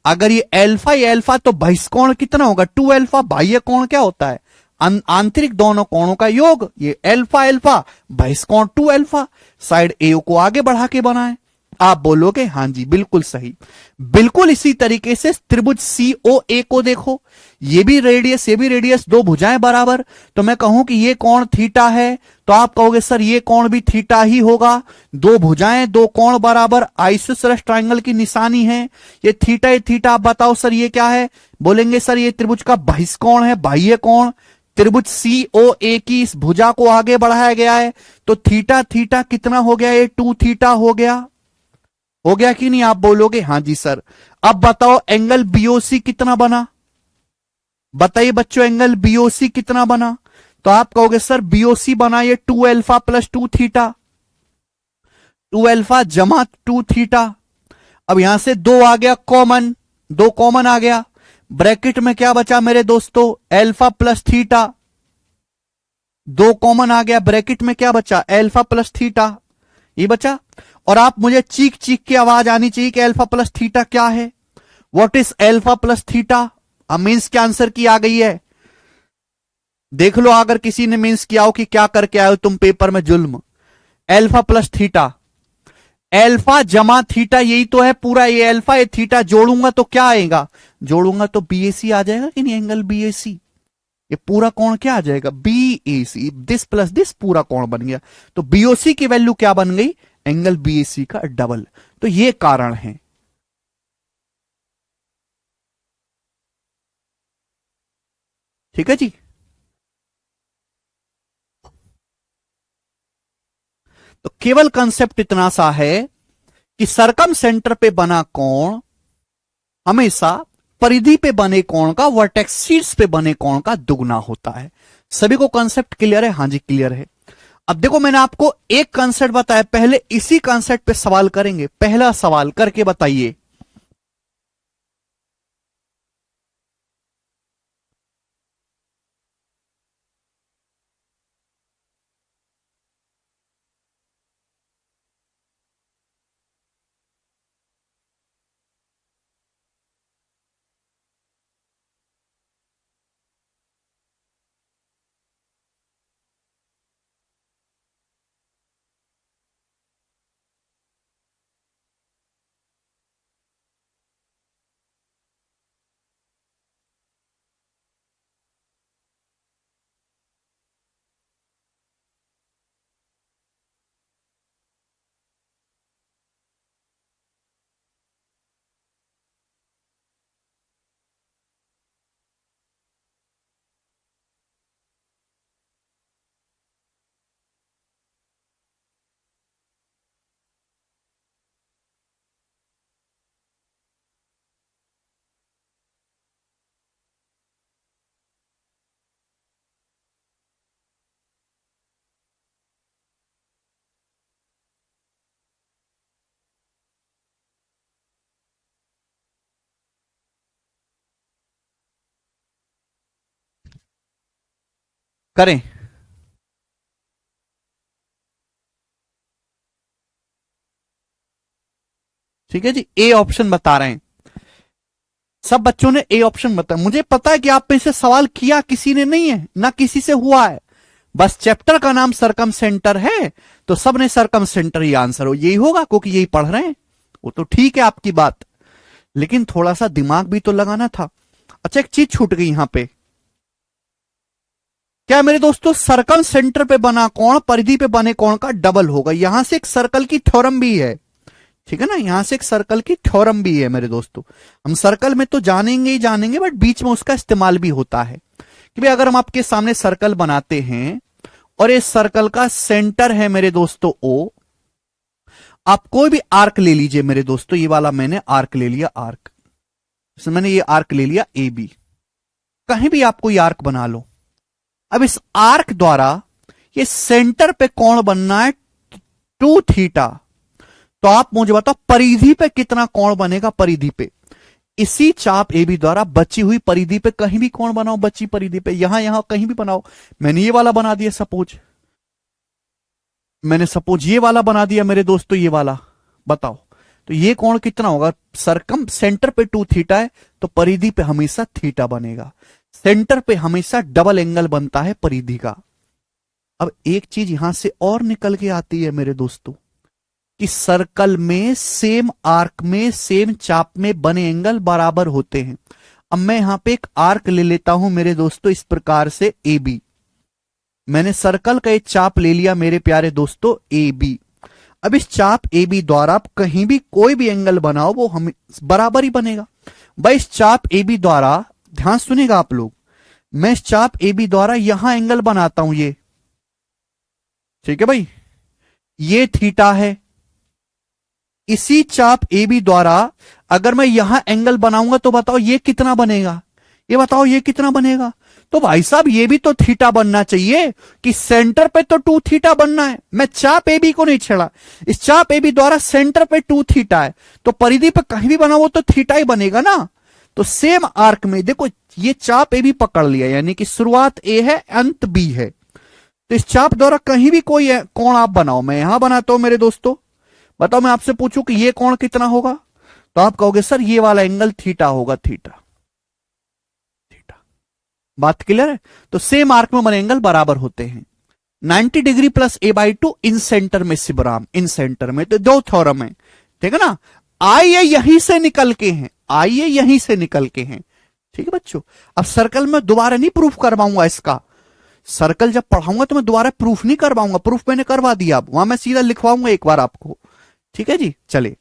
अगर ये अल्फा ये अल्फा तो बहिष्कोण कितना होगा? 2 अल्फा। बाह्य कोण क्या होता है? आंतरिक दोनों कोणों का योग। ये अल्फा अल्फा, बहिष्कोण 2 अल्फा। साइड ए को आगे बढ़ा के बनाए। आप बोलोगे हाँ जी बिल्कुल सही। बिल्कुल इसी तरीके से त्रिभुज सी ओ ए को देखो, ये भी रेडियस ये भी रेडियस, दो भुजाएं बराबर। तो मैं कहूं कि ये कोण थीटा है तो आप कहोगे सर ये कोण भी थीटा ही होगा। दो भुजाएं दो कोण बराबर, आइसोसेलेस ट्रायंगल की निशानी है। ये थीटा। आप बताओ सर ये क्या है? बोलेंगे सर ये त्रिभुज का बहिष्कोण है, बाह्य कोण। त्रिभुज सी ओ ए की इस भुजा को आगे बढ़ाया गया है तो थीटा थीटा कितना हो गया? ये 2 थीटा हो गया। हो गया कि नहीं? आप बोलोगे हाँ जी सर। अब बताओ एंगल बीओसी कितना बना? बताइए बच्चों एंगल बीओसी कितना बना? तो आप कहोगे सर बीओसी बना ये 2 अल्फा प्लस 2 थीटा, 2 अल्फा जमा 2 थीटा। अब यहां से दो आ गया कॉमन, दो कॉमन आ गया। ब्रैकेट में क्या बचा मेरे दोस्तों? Alpha plus theta. दो कॉमन आ गया, ब्रैकेट में क्या बचा? अल्फा प्लस थीटा, ये बचा। और आप मुझे चीख चीख की आवाज आनी चाहिए कि अल्फा प्लस थीटा क्या है? What is alpha plus theta? अब मीन्स के आंसर की आ गई है। देख लो अगर किसी ने मीन्स किया हो कि क्या करके आए हो तुम पेपर में जुल्म। अल्फा प्लस थीटा, अल्फा जमा थीटा, यही तो है पूरा। ये अल्फा ये थीटा जोड़ूंगा तो क्या आएगा? जोड़ूंगा तो बीएसी आ जाएगा कि नहीं? एंगल बीएसी, ये पूरा कोण क्या आ जाएगा? बीएसी। दिस प्लस दिस पूरा कोण बन गया। तो बीओसी की वैल्यू क्या बन गई? एंगल बीएसी का डबल। तो ये कारण है। ठीक है जी। तो केवल कंसेप्ट इतना सा है कि सरकम सेंटर पे बना कोण हमेशा परिधि पे बने कोण का, वर्टेक्स शीर्ष पे बने कोण का दुगना होता है। सभी को कंसेप्ट क्लियर है? हाँ जी क्लियर है। अब देखो मैंने आपको एक कंसेप्ट बताया, पहले इसी कंसेप्ट पे सवाल करेंगे। पहला सवाल करके बताइए। करें। ठीक है जी, ए ऑप्शन बता रहे हैं। सब बच्चों ने ए ऑप्शन बताया। मुझे पता है कि आप पे से सवाल किया किसी ने नहीं है, ना किसी से हुआ है। बस चैप्टर का नाम सरकम सेंटर है तो सब ने सरकम सेंटर ही आंसर हो यही होगा, क्योंकि यही पढ़ रहे हैं। वो तो ठीक है आपकी बात, लेकिन थोड़ा सा दिमाग भी तो लगाना था। अच्छा एक चीज छूट गई यहां पे। क्या मेरे दोस्तों सर्कल सेंटर पे बना कोण परिधि पे बने कोण का डबल होगा? यहां से एक सर्कल की थ्योरम भी है। ठीक है ना, यहां से एक सर्कल की थ्योरम भी है मेरे दोस्तों। हम सर्कल में तो जानेंगे ही जानेंगे, बट बीच में उसका इस्तेमाल भी होता है कि भाई अगर हम आपके सामने सर्कल बनाते हैं और इस सर्कल का सेंटर है मेरे दोस्तों ओ, आप कोई भी आर्क ले लीजिए मेरे दोस्तों, ये वाला मैंने आर्क ले लिया, आर्क, मैंने ये आर्क ले लिया ए बी, कहीं भी आप कोई आर्क बना लो। अब इस आर्क द्वारा ये सेंटर पे कोण बनना है 2θ। तो आप मुझे बताओ परिधि पे कितना कोण बनेगा, परिधि पे इसी चाप ए बी द्वारा बची हुई परिधि पे कहीं भी कोण बनाओ, बची परिधि पे यहां यहां कहीं भी बनाओ। मैंने ये वाला बना दिया, सपोज मैंने सपोज ये वाला बना दिया मेरे दोस्तों, ये वाला, बताओ तो ये कोण कितना होगा, सरकम सेंटर पे 2θ है तो परिधि पे हमेशा थीटा बनेगा। सेंटर पे हमेशा डबल एंगल बनता है परिधि का। अब एक चीज यहां से और निकल के आती है मेरे दोस्तों कि सर्कल में सेम आर्क में सेम चाप में बने एंगल बराबर होते हैं। अब मैं यहां पे एक आर्क ले लेता हूं मेरे दोस्तों इस प्रकार से ए बी, मैंने सर्कल का एक चाप ले लिया मेरे प्यारे दोस्तों ए बी। अब इस चाप ए बी द्वारा आप कहीं भी कोई भी एंगल बनाओ वो हमें बराबर ही बनेगा। भाई इस चाप ए बी द्वारा, ध्यान सुनिएगा आप लोग, मैं इस चाप ए बी द्वारा यहां एंगल बनाता हूं, ये ठीक है भाई, ये थीटा है। इसी चाप ए बी द्वारा अगर मैं यहां एंगल बनाऊंगा तो बताओ ये कितना बनेगा, ये बताओ ये कितना बनेगा। तो भाई साहब ये भी तो थीटा बनना चाहिए कि सेंटर पे तो 2θ बनना है। मैं चाप ए बी को नहीं छेड़ा, इस चाप ए बी द्वारा सेंटर पे 2θ है तो परिधि पे कहीं भी बना वो तो थीटा ही बनेगा ना। तो सेम आर्क में देखो ये चाप ए बी पकड़ लिया, यानी कि शुरुआत ए है अंत बी है, तो इस चाप द्वारा कहीं भी कोई कोण आप बनाओ, मैं यहां बनाता हूं मेरे दोस्तों, बताओ मैं आपसे पूछूं कि ये कोण कितना होगा, तो आप कहोगे सर ये वाला एंगल थीटा होगा, थीटा। बात क्लियर है। तो सेम आर्क में बने एंगल बराबर होते हैं। 90 डिग्री प्लस a/2 इन सेंटर में शिवराम, इन सेंटर में, तो दो थ्योरम है, ठीक है ना। आइए यहीं से निकल के हैं, आइए यहीं से निकल के हैं, ठीक है बच्चों। अब सर्कल में दोबारा नहीं प्रूफ करवाऊंगा इसका, सर्कल जब पढ़ाऊंगा तो मैं दोबारा प्रूफ नहीं करवाऊंगा, प्रूफ मैंने करवा दिया, अब वहां मैं सीधा लिखवाऊंगा एक बार आपको, ठीक है जी। चलिए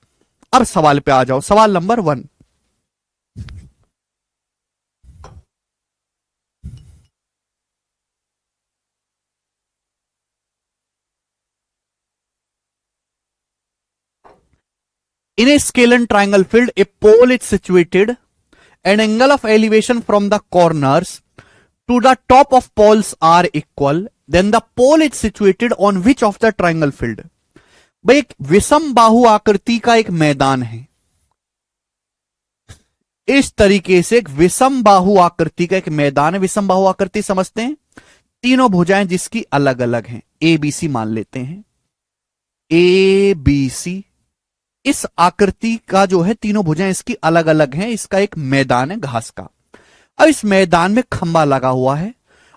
अब सवाल पे आ जाओ, सवाल number 1। In a scalar triangle field, a pole is situated. An angle of elevation from the corners to the top of poles are equal. Then the pole is situated on which of the triangle field? भाई एक विषम बाहु आकृति का एक मैदान है, इस तरीके से एक विषम बाहु आकृति का एक मैदान है। विषम बाहु आकृति समझते हैं, तीनों भुजाएं जिसकी अलग अलग हैं, ए बी सी मान लेते हैं, ए बी सी। इस आकृति का जो है तीनों भुजाएं इसकी अलग अलग हैं, इसका एक मैदान है घास का। अब इस मैदान में खंबा लगा हुआ है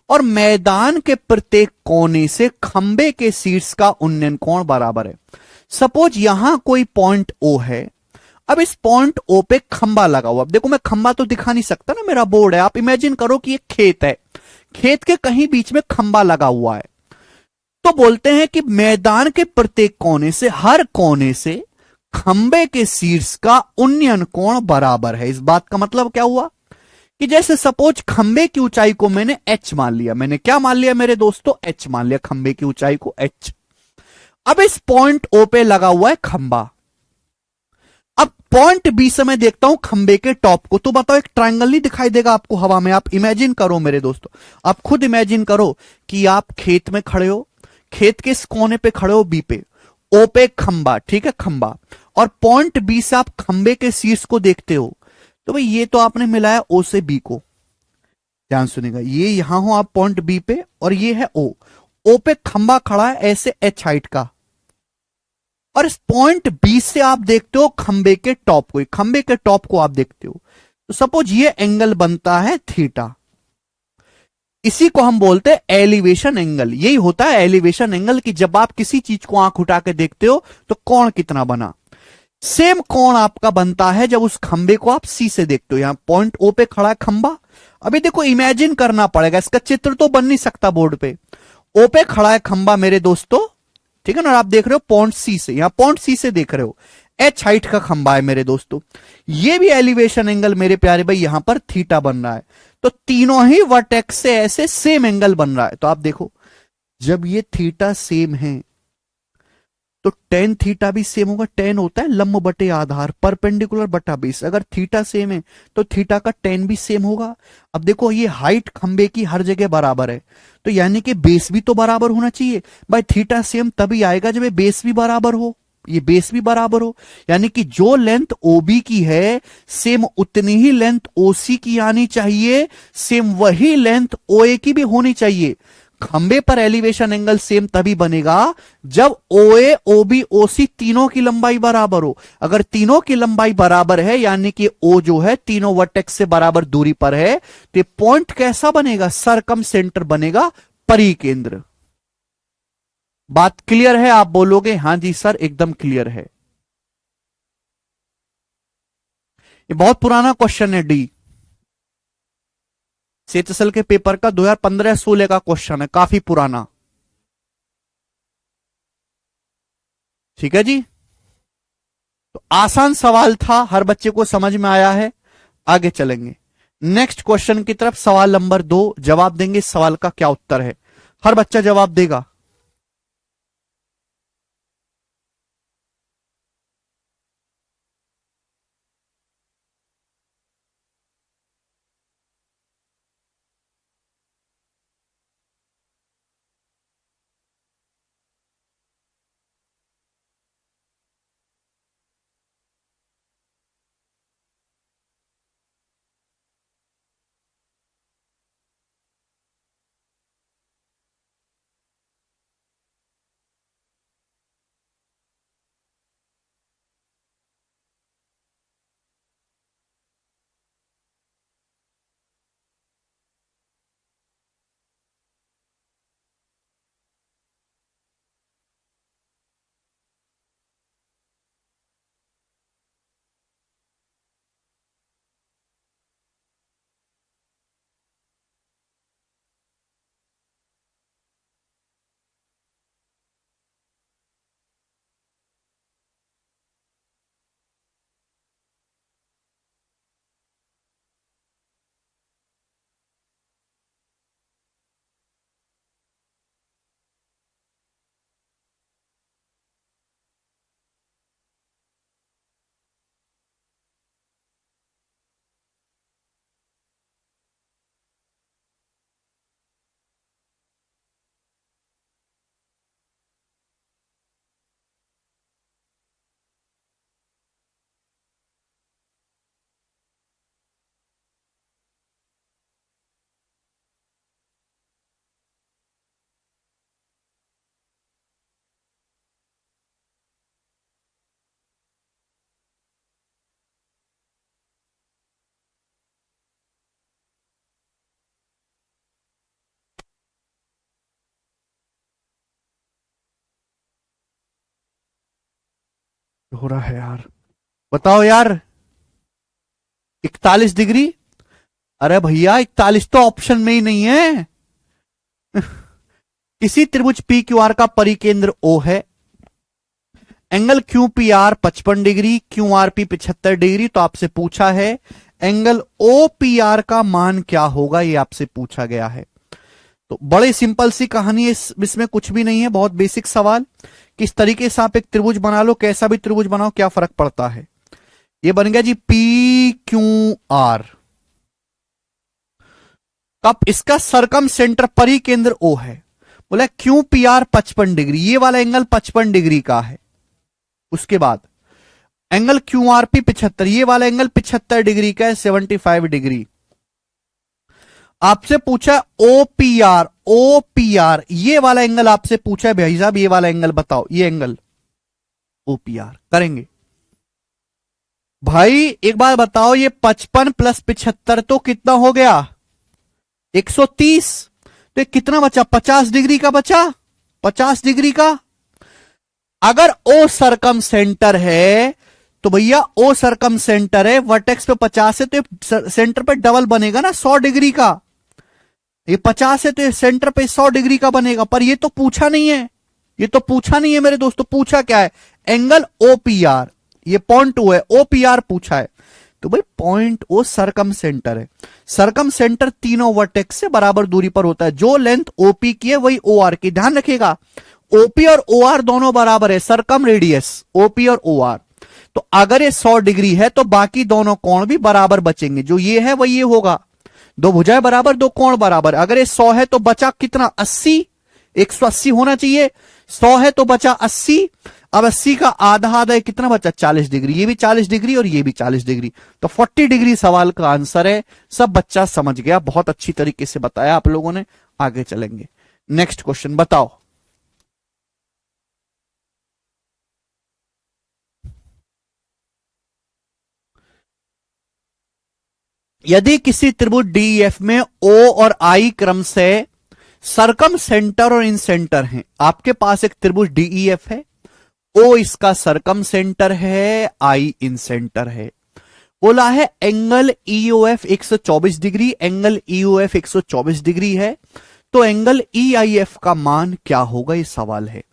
और मैदान के प्रत्येक कोने से खंबे के शीर्ष का उन्नयन कोण बराबर है। सपोज यहां कोई पॉइंट ओ है, अब इस पॉइंट ओ पे खंबा लगा हुआ, अब देखो मैं खंबा तो दिखा नहीं सकता ना, मेरा बोर्ड है, आप इमेजिन करो कि ये खेत है, खेत के कहीं बीच में खंबा लगा हुआ है। तो बोलते हैं कि मैदान के प्रत्येक कोने से, हर कोने से खंबे के शीर्ष का उन्नयन कोण बराबर है। इस बात का मतलब क्या हुआ कि जैसे सपोज खंबे की ऊंचाई को मैंने h मान लिया, मैंने क्या मान लिया मेरे दोस्तों, h मान लिया, खंबे की ऊंचाई को h। अब इस पॉइंट O पे लगा हुआ है खंबा, अब पॉइंट B से मैं देखता हूं खंबे के टॉप को, तो बताओ एक ट्रायंगल नहीं दिखाई देगा आपको हवा में। आप इमेजिन करो मेरे दोस्तों, आप खुद इमेजिन करो कि आप खेत में खड़े हो, खेत के इस कोने पे खड़े हो, बी पे, ओ पे खंबा, ठीक है खंबा, और पॉइंट बी से आप खंबे के शीर्ष को देखते हो, तो भाई ये तो आपने मिलाया ओ से बी को, ध्यान सुनिएगा, ये यहां हो आप पॉइंट बी पे और ये है ओ, ओ पे खंबा खड़ा है ऐसे एच हाइट का, और इस पॉइंट बी से आप देखते हो खंबे के टॉप को, खंबे के टॉप को आप देखते हो, तो सपोज ये एंगल बनता है थीटा। इसी को हम बोलते हैं एलिवेशन एंगल। यही होता है एलिवेशन एंगल कि जब आप किसी चीज को आंख उठा के देखते हो तो कोण कितना बना। सेम कोण आपका बनता है जब उस खंबे को आप सी से देखते हो। यहां पॉइंट ओ पे खड़ा है खंबा, अभी देखो इमेजिन करना पड़ेगा, इसका चित्र तो बन नहीं सकता बोर्ड पे। ओ पे खड़ा है खंबा मेरे दोस्तों, ठीक है ना, आप देख रहे हो पॉइंट सी से, यहां पॉइंट सी से देख रहे हो, एच हाइट का खंबा है मेरे दोस्तों। ये भी एलिवेशन एंगल मेरे प्यारे भाई यहां पर थीटा बन रहा है, तो तीनों ही वर्टेक्स से ऐसे सेम एंगल बन रहा है। तो आप देखो जब ये थीटा सेम है तो टेन थीटा भी सेम होगा। टेन होता है लंब बटे आधार, परपेंडिकुलर बटा बेस। अगर थीटा सेम है तो थीटा का टेन भी सेम होगा। अब देखो ये हाइट खंबे की हर जगह बराबर है, तो यानी कि बेस भी तो बराबर होना चाहिए भाई। थीटा सेम तभी आएगा जब ये बेस भी बराबर हो, ये बेस भी बराबर हो। यानी कि जो लेंथ ओबी की है सेम उतनी ही लेंथ ओसी की आनी चाहिए, सेम वही लेंथ ओए की भी होनी चाहिए। खंबे पर एलिवेशन एंगल सेम तभी बनेगा जब ओए ओबी ओसी तीनों की लंबाई बराबर हो। अगर तीनों की लंबाई बराबर है यानी कि ओ जो है तीनों वर्टेक्स से बराबर दूरी पर है, तो ये पॉइंट कैसा बनेगा? सरकम सेंटर बनेगा, परिकेंद्र। बात क्लियर है? आप बोलोगे हां जी सर एकदम क्लियर है। ये बहुत पुराना क्वेश्चन है, डी सीएचएसएल के पेपर का 2015-16 का क्वेश्चन है, काफी पुराना। ठीक है जी, तो आसान सवाल था, हर बच्चे को समझ में आया है। आगे चलेंगे नेक्स्ट क्वेश्चन की तरफ। सवाल नंबर 2 जवाब देंगे, इस सवाल का क्या उत्तर है, हर बच्चा जवाब देगा। हो रहा है यार, बताओ यार। 41 डिग्री? अरे भैया 41 तो ऑप्शन में ही नहीं है। किसी त्रिभुज पी क्यू आर का परिकेंद्र ओ है, angle Q P R 55 degree, Q R P 75 degree. तो आपसे पूछा है एंगल ओ पी आर का मान क्या होगा, ये आपसे पूछा गया है। तो बड़े सिंपल सी कहानी है, इसमें कुछ भी नहीं है, बहुत बेसिक सवाल। किस तरीके से आप एक त्रिभुज बना लो, कैसा भी त्रिभुज बनाओ, क्या फर्क पड़ता है। ये बन गया जी पी क्यू आर। कब इसका सरकम सेंटर परिकेंद्र ओ है, बोला क्यू पी आर 55 डिग्री, ये वाला एंगल 55 डिग्री का है। उसके बाद एंगल क्यू आर पी 75, ये वाला एंगल 75 डिग्री का है, 75 डिग्री। आपसे पूछा O P R, O P R ये वाला एंगल आपसे पूछा है भाई साहब, ये वाला एंगल बताओ, ये एंगल ओ पी आर करेंगे। भाई एक बात बताओ, ये 55 प्लस 75 तो कितना हो गया? 130। तो ये कितना बचा? 50 डिग्री का बचा, 50 डिग्री का। अगर ओ सरकम सेंटर है तो भैया ओ सरकम सेंटर है, वर्टेक्स पे 50 है तो सेंटर पे डबल बनेगा ना 100 डिग्री का। ये 50 है तो सेंटर पे 100 डिग्री का बनेगा। पर ये तो पूछा नहीं है, ये तो पूछा नहीं है मेरे दोस्तों। पूछा क्या है? एंगल ओपीआर, ये पॉइंट ओ है, ओपीआर पूछा है। तो भाई पॉइंट ओ सरकम सेंटर है, सरकम सेंटर तीनों वर्टेक्स से बराबर दूरी पर होता है। जो लेंथ ओपी की है वही ओ आर की। ध्यान रखिएगा ओपी और ओ आर दोनों बराबर है, सरकम रेडियस ओपी और ओ आर। तो अगर ये 100 डिग्री है तो बाकी दोनों कोण भी बराबर बचेंगे, जो ये है वही ये होगा, दो भुजाएं बराबर दो कोण बराबर। अगर ये 100 है तो बचा कितना 80, 180 होना चाहिए। 100 है तो बचा 80, अब 80 का आधा आधा कितना बचा 40 डिग्री, ये भी 40 डिग्री और ये भी 40 डिग्री, तो 40 डिग्री सवाल का आंसर है। सब बच्चा समझ गया, बहुत अच्छी तरीके से बताया आप लोगों ने। आगे चलेंगे, नेक्स्ट क्वेश्चन बताओ। यदि किसी त्रिभुज डीईएफ में ओ और आई क्रम से सरकम सेंटर और इन सेंटर हैं, आपके पास एक त्रिभुज डीईएफ है, ओ इसका सरकम सेंटर है, आई इन सेंटर है। बोला है angle EOF 124 degree, angle EOF 124 degree है, तो एंगल ईआईएफ का मान क्या होगा, ये सवाल है।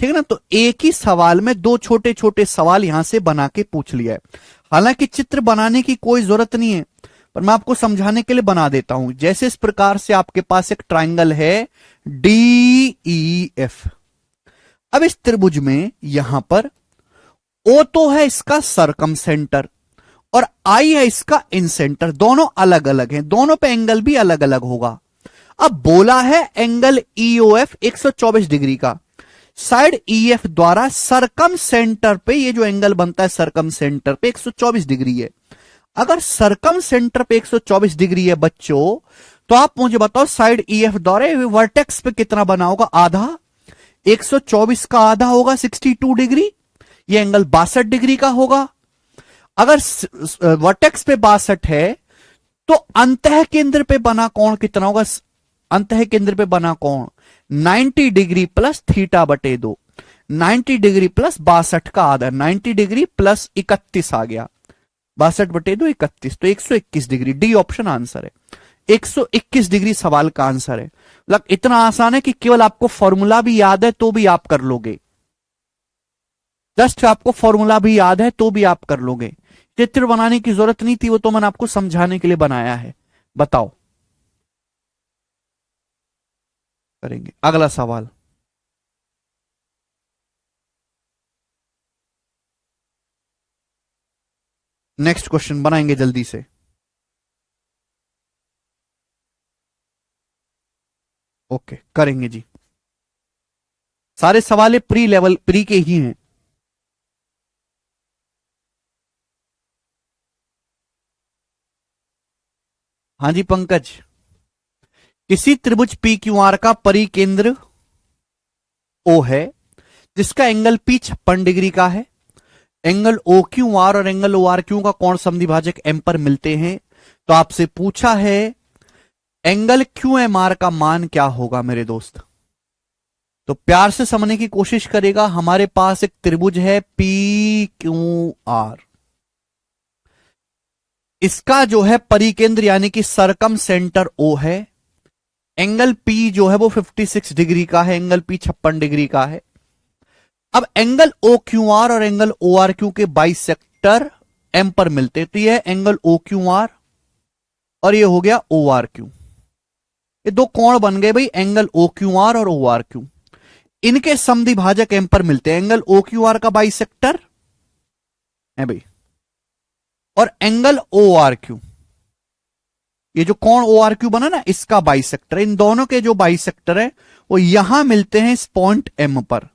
ठीक है ना, तो एक ही सवाल में दो छोटे छोटे सवाल यहां से बना के पूछ लिया है। हालांकि चित्र बनाने की कोई जरूरत नहीं है, पर मैं आपको समझाने के लिए बना देता हूं। जैसे इस प्रकार से आपके पास एक ट्राइंगल है डीईएफ। अब इस त्रिभुज में यहां पर ओ तो है इसका सरकम सेंटर और आई है इसका इन सेंटर, दोनों अलग अलग हैं, दोनों पे एंगल भी अलग अलग होगा। अब बोला है एंगल ईओएफ 124 डिग्री का, साइड ईएफ द्वारा सरकम सेंटर पे ये जो एंगल बनता है सरकम सेंटर पे 124 डिग्री है। अगर सरकम सेंटर पे 124 डिग्री है बच्चों, तो आप मुझे बताओ साइड ईएफ द्वारा वर्टेक्स पे कितना बना होगा, आधा। 124 का आधा होगा 62 डिग्री, ये एंगल 62 डिग्री का होगा। अगर वर्टेक्स पे 62 है तो अंतः केंद्र पे बना कोण कितना होगा, अंतः केंद्र पे बना कोण 90 डिग्री प्लस थीटा बटे 2, 90 डिग्री प्लस 62 का आधा, 90 डिग्री प्लस 31 आ गया, 62 बटे 2 31, तो 121 डिग्री। डी ऑप्शन आंसर है, 121 डिग्री सवाल का आंसर है। मतलब इतना आसान है कि केवल आपको फॉर्मूला भी याद है तो भी आप कर लोगे, जस्ट आपको फॉर्मूला भी याद है तो भी आप कर लोगे। चित्र बनाने की जरूरत नहीं थी, वो तो मैंने आपको समझाने के लिए बनाया है। बताओ, करेंगे अगला सवाल। नेक्स्ट क्वेश्चन बनाएंगे जल्दी से। ओके करेंगे जी, सारे सवाल प्री लेवल प्री के ही हैं। हाँ जी पंकज, किसी त्रिभुज पी क्यू आर का परिकेंद्र ओ है जिसका एंगल पी 56 डिग्री का है, एंगल ओ क्यू आर और एंगल ओ आर क्यू का कोण समद्विभाजक एम पर मिलते हैं। तो आपसे पूछा है एंगल क्यू एम आर का मान क्या होगा मेरे दोस्त। तो प्यार से समझने की कोशिश करेगा। हमारे पास एक त्रिभुज है पी क्यू आर, इसका जो है परिकेंद्र यानी कि सरकम सेंटर ओ है, एंगल पी जो है वो 56 डिग्री का है, एंगल पी 56 डिग्री का है। अब एंगल ओ क्यू आर और एंगल ओ आर क्यू के बाइसेक्टर एम पर मिलते, तो यह एंगल ओ क्यू आर और ये हो गया ओ आर क्यू। ये दो कोण बन गए भाई, एंगल ओ क्यू आर और ओ आर क्यू, इनके समद्विभाजक एम पर मिलते हैं। एंगल ओ क्यू आर का बाइसेक्टर है भाई, और एंगल ओ आर क्यू, ये जो कोण ओ आर क्यू बना ना इसका बाइसेक्टर, इन दोनों के जो बाइसेक्टर है वो यहां मिलते हैं इस पॉइंट एम पर।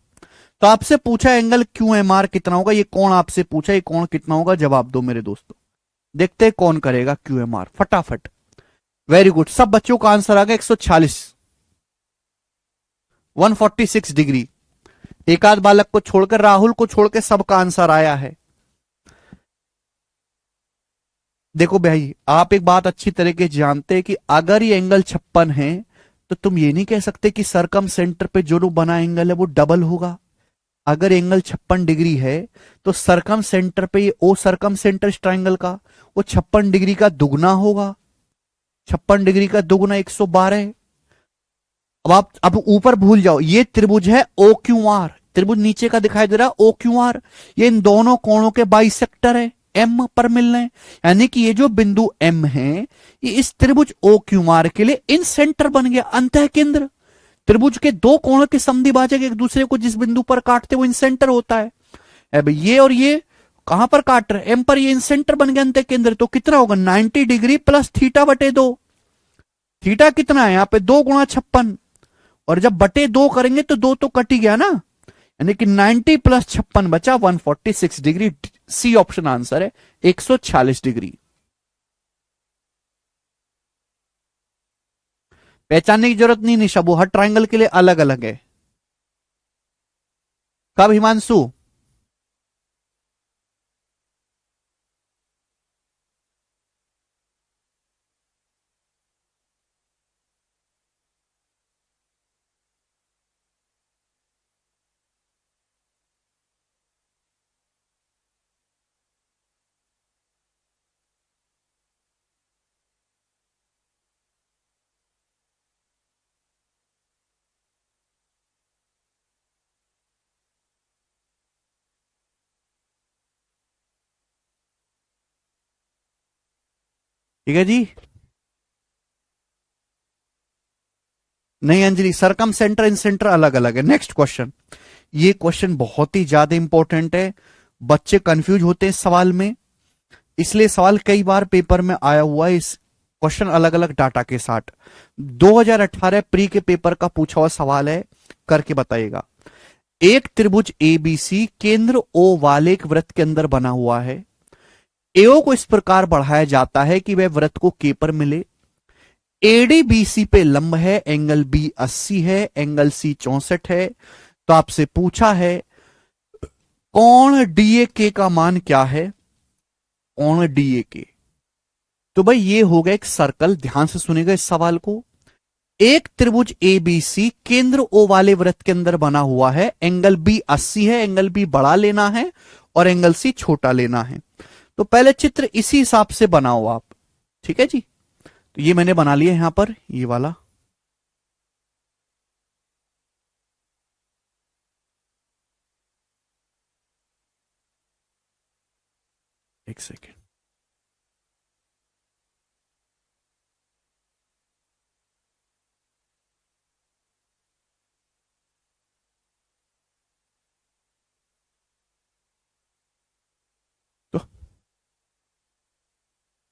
तो आपसे पूछा एंगल क्यू एम आर कितना होगा, ये कोण आपसे पूछा, ये कोण कितना होगा, जवाब दो मेरे दोस्तों। देखते हैं कौन करेगा क्यू एम आर फटाफट। वेरी गुड, सब बच्चों का आंसर आ गया 146, 146 डिग्री। एक आध बालक को छोड़कर, राहुल को छोड़कर सबका आंसर आया है। देखो भाई, आप एक बात अच्छी तरीके से जानते हैं कि अगर ये एंगल 56 है तो तुम ये नहीं कह सकते कि सरकम सेंटर पे जो बना एंगल है वो डबल होगा। अगर एंगल 56 डिग्री है तो सरकम सेंटर पे ये ओ सरकम सेंटर इस ट्राइंगल का वो 56 डिग्री का दुगना होगा, 56 डिग्री का दुगना 112। अब आप अब ऊपर भूल जाओ, ये त्रिभुज है ओ क्यू आर, त्रिभुज नीचे का दिखाई दे रहा है ओ क्यू आर, ये इन दोनों कोणों के बाइसेक्टर है, एम पर मिल रहे हैं, यानी कि ये जो बिंदु एम है ये इस त्रिभुज ओ क्यू आर के लिए इन सेंटर बन गया, अंतः केंद्र। त्रिभुज के दो कोणों के समद्विभाजक एक दूसरे को जिस बिंदु पर काटते वो इंसेंटर होता है। अब ये और ये कहां पर काट रहे, एम पर, ये इंसेंटर बन गया अंत केंद्र। तो कितना होगा 90 डिग्री प्लस थीटा बटे 2। थीटा कितना है यहां पे 2 गुणा 56, और जब बटे 2 करेंगे तो 2 तो कट ही गया ना, यानी कि 90 प्लस 56 बचा 146 डिग्री। सी ऑप्शन आंसर है 146 डिग्री। पहचानने की जरूरत नहीं निशा, वो हर ट्राइंगल के लिए अलग अलग है। कब हिमांशु? ठीक है जी। नहीं अंजलि, सरकम सेंटर इन सेंटर अलग अलग है। नेक्स्ट क्वेश्चन, ये क्वेश्चन बहुत ही ज्यादा इंपॉर्टेंट है, बच्चे कंफ्यूज होते हैं इस सवाल में, इसलिए सवाल कई बार पेपर में आया हुआ है। इस क्वेश्चन अलग अलग डाटा के साथ 2018 प्री के पेपर का पूछा हुआ सवाल है, करके बताइएगा। एक त्रिभुज एबीसी केंद्र ओ वाले एक वृत्त के अंदर बना हुआ है। एओ को इस प्रकार बढ़ाया जाता है कि वह वृत्त को के पर मिले। एडी बीसी पे लंब है, एंगल बी 80 है, एंगल सी 64 है। तो आपसे पूछा है कोण डीए के का मान क्या है, कोण डीए के। तो भाई ये हो गया एक सर्कल, ध्यान से सुनेगा इस सवाल को। एक त्रिभुज एबीसी केंद्र ओ वाले वृत्त के अंदर बना हुआ है, एंगल बी 80 है, एंगल बी बड़ा लेना है और एंगल सी छोटा लेना है। तो पहले चित्र इसी हिसाब से बनाओ आप, ठीक है जी। तो ये मैंने बना लिया यहां पर, ये वाला। एक सेकेंड,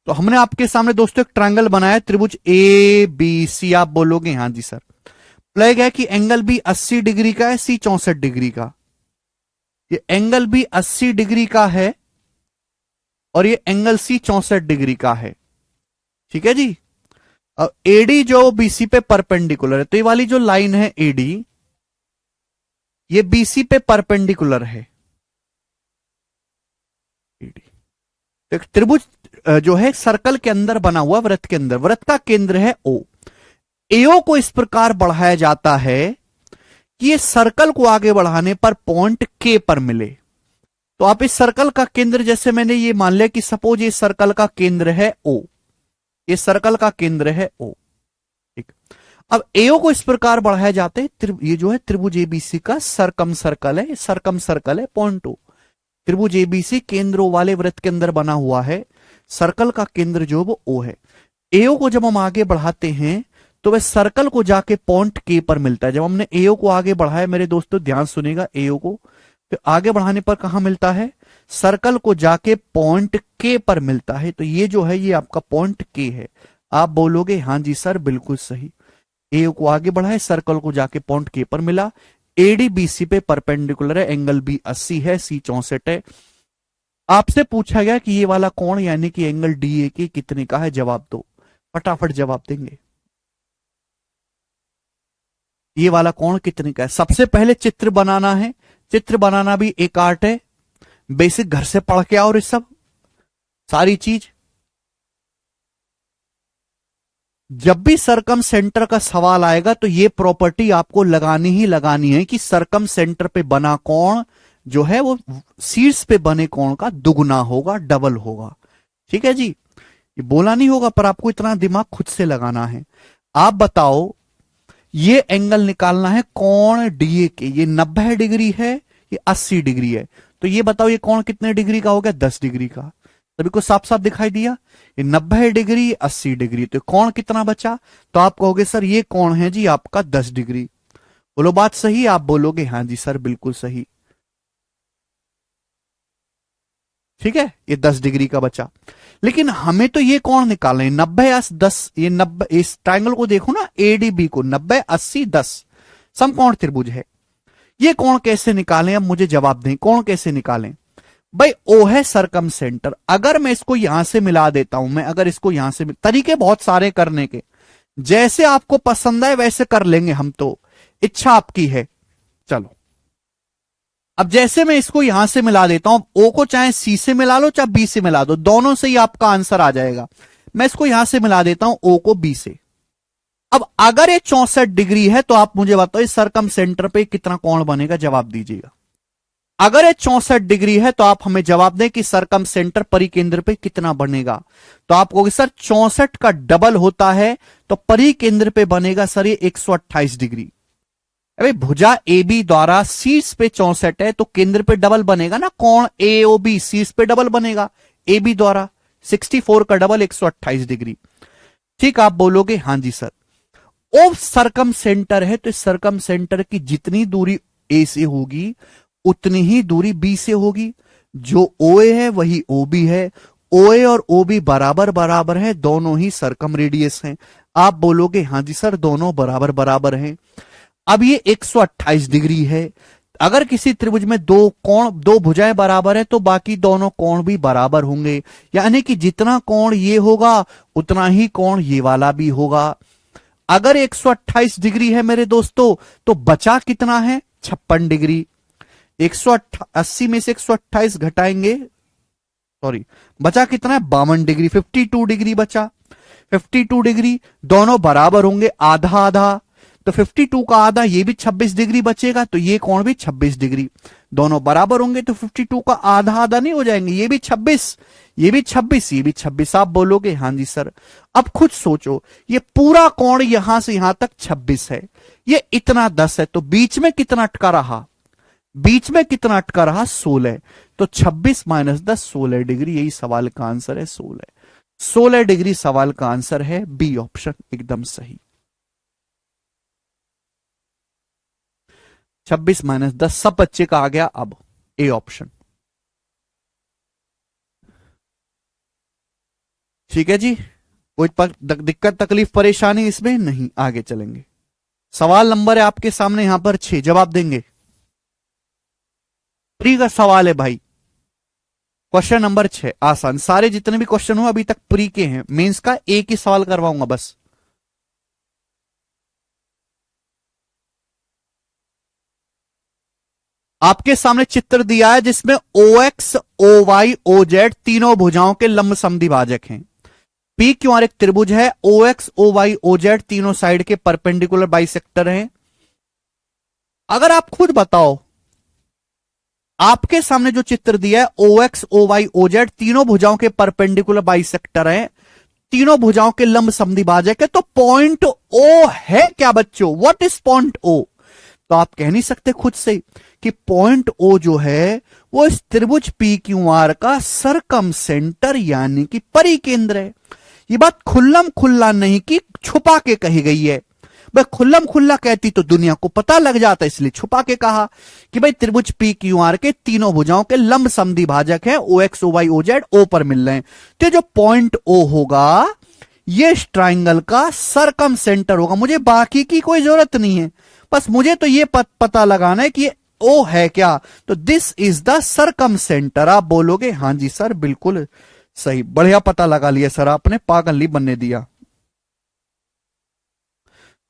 तो हमने आपके सामने दोस्तों एक ट्रायंगल बनाया, त्रिभुज ए बी सी। आप बोलोगे हाँ जी सर। प्लेग है कि एंगल बी 80 डिग्री का है, सी 64 डिग्री का। ये एंगल बी 80 डिग्री का है और ये एंगल सी 64 डिग्री का है, ठीक है जी। अब एडी जो बीसी पे परपेंडिकुलर है, तो ये वाली जो लाइन है एडी, ये बीसी पे परपेंडिकुलर है एडी। तो एक त्रिभुज जो है सर्कल के अंदर बना हुआ, वृत्त के अंदर, वृत्त का केंद्र है ओ। एओ को इस प्रकार बढ़ाया जाता है कि ये सर्कल को आगे बढ़ाने पर पॉइंट के पर मिले। तो आप इस सर्कल का केंद्र, जैसे मैंने ये मान लिया कि सपोज ये सर्कल का केंद्र है ओ, ये सर्कल का केंद्र है ओ, ठीक। अब एओ को इस प्रकार बढ़ाया जाता है, ये जो है त्रिभुज एबीसी का सरकम सर्कल है, सरकम सर्कल है पॉइंट ओ। त्रिभुज एबीसी केंद्रों वाले वृत्त के अंदर बना हुआ है, सर्कल का केंद्र जो वो ओ है। एओ को जब हम आगे बढ़ाते हैं तो वह सर्कल को जाके पॉइंट के पर मिलता है। जब हमने एओ को आगे बढ़ाया मेरे दोस्तों, ध्यान सुनेगा, एओ को तो आगे बढ़ाने पर कहां मिलता है, सर्कल को जाके पॉइंट के पर मिलता है। तो ये जो है ये आपका पॉइंट के है। आप बोलोगे हाँ जी सर बिल्कुल सही, एओ को आगे बढ़ाए, सर्कल को जाके पॉइंट के पर मिला। एडी बीसी पे परपेंडिकुलर है, एंगल बी 80 है, सी 64 है। आपसे पूछा गया कि ये वाला कोण यानी कि एंगल डीए के कितने का है, जवाब दो, फटाफट जवाब देंगे। ये वाला कोण कितने का है, सबसे पहले चित्र बनाना है। चित्र बनाना भी एक आर्ट है, बेसिक घर से पढ़ के आओ, और इस सब सारी चीज। जब भी सरकम सेंटर का सवाल आएगा तो ये प्रॉपर्टी आपको लगानी ही लगानी है कि सरकम सेंटर पे बना कोण जो है वो शीर्ष पे बने कोण का दुगुना होगा, डबल होगा, ठीक है जी। ये बोला नहीं होगा पर आपको इतना दिमाग खुद से लगाना है। आप बताओ, ये एंगल निकालना है कोण डीए के, ये 90 डिग्री है, ये 80 डिग्री है। तो ये बताओ ये कोण कितने डिग्री का हो गया, 10 डिग्री का। सभी को साफ साफ दिखाई दिया, ये 90 डिग्री 80 डिग्री, तो कोण कितना बचा, तो आप कहोगे सर ये कोण है जी आपका 10 डिग्री। बोलो बात सही, आप बोलोगे हाँ जी सर बिल्कुल सही। ठीक है, ये 10 डिग्री का बचा। लेकिन हमें तो ये कोण निकालना है 90 या 10, ये 90, इस ट्राइंगल को देखो ना एडीबी को, 90 80 10 समकोण त्रिभुज है। ये कोण कैसे निकालें, अब मुझे जवाब दें, कोण कैसे निकालें। भाई ओ है सरकम सेंटर, अगर मैं इसको यहां से मिला देता हूं, मैं अगर इसको यहां से, तरीके बहुत सारे करने के, जैसे आपको पसंद आए वैसे कर लेंगे हम तो, इच्छा आपकी है। चलो अब जैसे मैं इसको यहां से मिला देता हूं, ओ को चाहे सी से मिला लो चाहे बी से मिला दो, दोनों से ही आपका आंसर आ जाएगा। मैं इसको यहां से मिला देता हूं ओ को बी से। अब अगर ये 64 डिग्री है तो आप मुझे बताओ इस सरकम सेंटर पे कितना कोण बनेगा, जवाब दीजिएगा। अगर ये 64 डिग्री है तो आप हमें जवाब दें कि सरकम सेंटर परिकेंद्र पे कितना बनेगा। तो आप कहोगे सर 64 का डबल होता है तो परिकेंद्र पे बनेगा सर ये 128 डिग्री। अरे भुजा ए बी द्वारा शीर्ष पे 64 है तो केंद्र पे डबल बनेगा ना, कोण ए ओ बी शीर्ष पे डबल बनेगा ए बी द्वारा, 64 का डबल 128 डिग्री। ठीक, आप बोलोगे हाँ जी सर। ओ सरकम सेंटर है तो इस सरकम सेंटर की जितनी दूरी ए से होगी उतनी ही दूरी बी से होगी। जो ओ ए है वही ओ बी है, ओ ए और ओ बी बराबर बराबर है, दोनों ही सरकम रेडियस हैं। आप बोलोगे हाँ जी सर दोनों बराबर बराबर हैं। अब ये 128 डिग्री है, अगर किसी त्रिभुज में दो कोण, दो भुजाएं बराबर है तो बाकी दोनों कोण भी बराबर होंगे, यानी कि जितना कोण ये होगा उतना ही कोण ये वाला भी होगा। अगर 128 डिग्री है मेरे दोस्तों तो बचा कितना है 56 डिग्री। 180 में से 128 घटाएंगे, सॉरी बचा कितना है 52 डिग्री, 52 डिग्री बचा। 52 डिग्री दोनों बराबर होंगे, आधा आधा, तो 52 का आधा ये भी 26 डिग्री बचेगा, तो ये कोण भी 26 डिग्री, दोनों बराबर होंगे तो 52 का आधा आधा नहीं हो जाएंगे, ये भी 26, ये भी 26, ये भी 26। आप बोलोगे हाँ जी सर। अब खुद सोचो, ये पूरा कोण यहां से यहां तक 26 है, ये इतना 10 है, तो बीच में कितना अटका रहा, बीच में कितना अटका रहा 16, तो 26 माइनस 10 16 डिग्री, यही सवाल का आंसर है 16 डिग्री सवाल का आंसर है, बी ऑप्शन एकदम सही। 26 माइनस 10 सब बच्चे का आ गया, अब ए ऑप्शन। ठीक है जी, कोई दिक्कत तकलीफ परेशानी इसमें नहीं, आगे चलेंगे। सवाल नंबर है आपके सामने यहां पर 6, जवाब देंगे। प्री का सवाल है भाई, क्वेश्चन नंबर 6 आसान, सारे जितने भी क्वेश्चन हो अभी तक प्री के हैं, मेंस का एक ही सवाल करवाऊंगा बस। आपके सामने चित्र दिया है जिसमें O X O Y O Z तीनों भुजाओं के लंब समद्विभाजक हैं। पी क्यू आर एक त्रिभुज है, O X O Y O Z तीनों साइड के परपेंडिकुलर बाइसेक्टर हैं। अगर आप खुद बताओ, आपके सामने जो चित्र दिया है O X O Y O Z तीनों भुजाओं के परपेंडिकुलर बाइसेक्टर हैं, तीनों भुजाओं के लंब समद्विभाजक है, तो पॉइंट ओ है क्या बच्चों, व्हाट इज पॉइंट ओ। तो आप कह नहीं सकते खुद से कि पॉइंट ओ जो है वो इस त्रिभुज पी क्यू आर का सरकम सेंटर यानी कि परिकेंद्र है। ये बात खुल्लम खुल्ला नहीं कि छुपा के कही गई है, भाई खुल्लम खुल्ला कहती तो दुनिया को पता लग जाता, इसलिए छुपा के कहा कि भाई त्रिभुज पी क्यू आर के तीनों भुजाओं के लंब समद्विभाजक है, O X O Y O Z O पर मिल रहे हैं, तो जो पॉइंट ओ होगा ये इस ट्राइंगल का सरकम सेंटर होगा। मुझे बाकी की कोई जरूरत नहीं है, बस मुझे तो ये पता लगाना है कि ओ है क्या, तो दिस इज द सरकम सेंटर। आप बोलोगे हाँ जी सर बिल्कुल सही, बढ़िया पता लगा लिया सर आपने, पागल नहीं बनने दिया।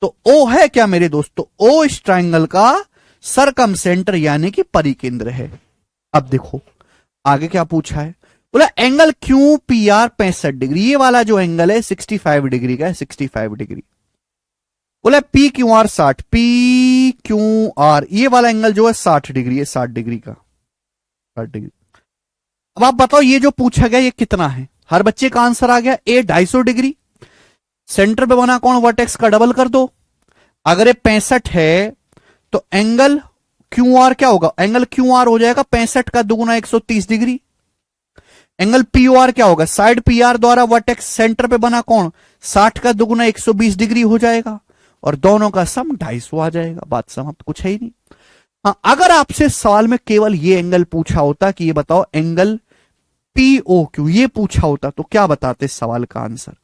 तो ओ है क्या मेरे दोस्तों, ओ इस ट्राइंगल का सरकम सेंटर यानी कि परिकेंद्र है। अब देखो आगे क्या पूछा है, बोला angle Q P R 65 degree, ये वाला जो एंगल है 65 डिग्री का है, 65 डिग्री। बोला P Q are 60, P Q are ये वाला एंगल जो है 60 डिग्री है, 60 डिग्री का, 60 डिग्री। अब आप बताओ ये जो पूछा गया ये कितना है, हर बच्चे का आंसर आ गया, ए 250 डिग्री, सेंटर पे बना कौन वर्टेक्स का डबल कर दो। अगर ये 65 है तो एंगल क्यू आर क्या होगा, एंगल क्यू आर हो जाएगा 65 का दुगुना 130 डिग्री। एंगल पी आर क्या होगा, साइड पी आर द्वारा वर्टेक्स सेंटर पे बना कौन 60 का दुगुना 120 डिग्री हो जाएगा। और दोनों का सम 250 आ जाएगा, बात समाप्त, कुछ है ही नहीं। हाँ, अगर आपसे सवाल में केवल ये एंगल पूछा होता कि ये बताओ एंगल पीओ क्यू, ये पूछा होता तो क्या बताते इस सवाल का आंसर?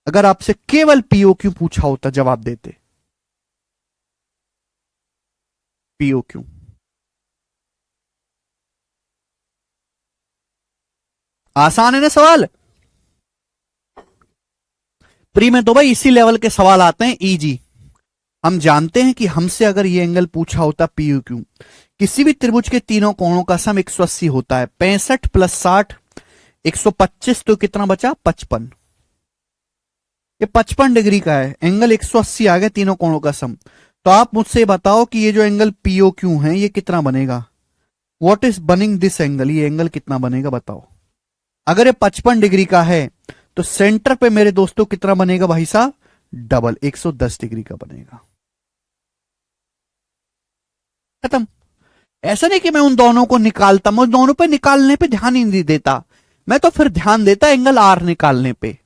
अगर आपसे केवल पीओ क्यू पूछा होता जवाब देते पीओ क्यू। आसान है ना सवाल? प्री में तो भाई इसी लेवल के सवाल आते हैं, इजी। हम जानते हैं कि हमसे अगर ये एंगल पूछा होता पीयू क्यू, किसी भी त्रिभुज के तीनों कोणों का सम 180 होता है, 65 + 60 125, तो कितना बचा? 55। ये 55 डिग्री का है, एंगल 180 आ गया, तीनों कोणों का सम। तो आप मुझसे बताओ कि ये जो एंगल पीओ क्यू है ये कितना बनेगा? व्हाट इज बनिंग दिस एंगल? ये एंगल कितना बनेगा बताओ? अगर ये 55 डिग्री का है तो सेंटर पे मेरे दोस्तों कितना बनेगा भाई साहब? डबल, 110 डिग्री का बनेगा। खत्म। ऐसा नहीं कि मैं उन दोनों को निकालता, मैं उन दोनों पे निकालने पे ध्यान ही नहीं देता, मैं तो फिर ध्यान देता एंगल आर निकालने पे।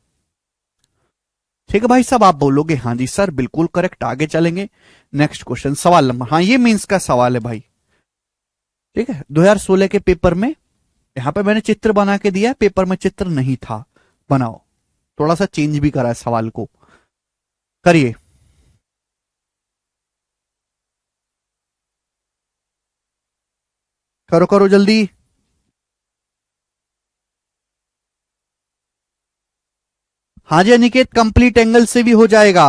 ठीक है भाई साहब, आप बोलोगे हाँ जी सर बिल्कुल करेक्ट, आगे चलेंगे। नेक्स्ट क्वेश्चन, सवाल नंबर, हाँ ये मींस का सवाल है भाई। ठीक है, 2016 के पेपर में यहां पे मैंने चित्र बना के दिया, पेपर में चित्र नहीं था, बनाओ। थोड़ा सा चेंज भी करा है सवाल को, करिए। करो करो जल्दी। हाँ जी अनिकेत, कंप्लीट एंगल से भी हो जाएगा।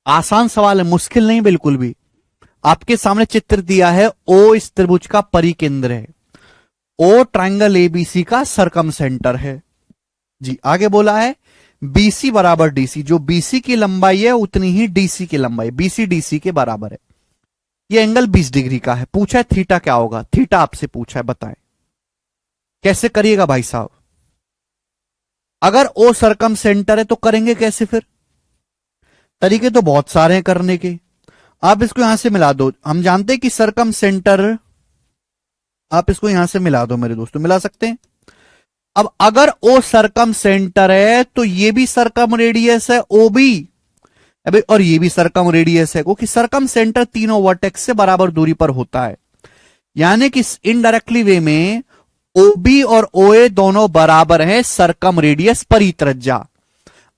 आसान सवाल है, मुश्किल नहीं बिल्कुल भी। आपके सामने चित्र दिया है, ओ इस त्रिभुज का परिकेंद्र है, ओ ट्रायंगल एबीसी का सरकम सेंटर है जी। आगे बोला है बीसी बराबर डीसी, जो बीसी की लंबाई है उतनी ही डीसी की लंबाई, बीसी डीसी के बराबर है। ये एंगल 20 डिग्री का है, पूछा है थीटा क्या होगा, थीटा आपसे पूछा है, बताएं कैसे करिएगा भाई साहब? अगर ओ सरकम सेंटर है तो करेंगे कैसे फिर? तरीके तो बहुत सारे हैं करने के, आप इसको यहां से मिला दो। हम जानते हैं कि सरकम सेंटर, आप इसको यहां से मिला दो मेरे दोस्तों, मिला सकते हैं। अब अगर ओ सरकम सेंटर है तो ये भी सरकम रेडियस है ओ बी, अबे और ये भी सरकम रेडियस है, क्योंकि सरकम सेंटर तीनों वर्टेक्स से बराबर दूरी पर होता है। यानी कि इनडायरेक्टली वे में ओबी और ओए दोनों बराबर हैं सरकम रेडियस परित्रज्या।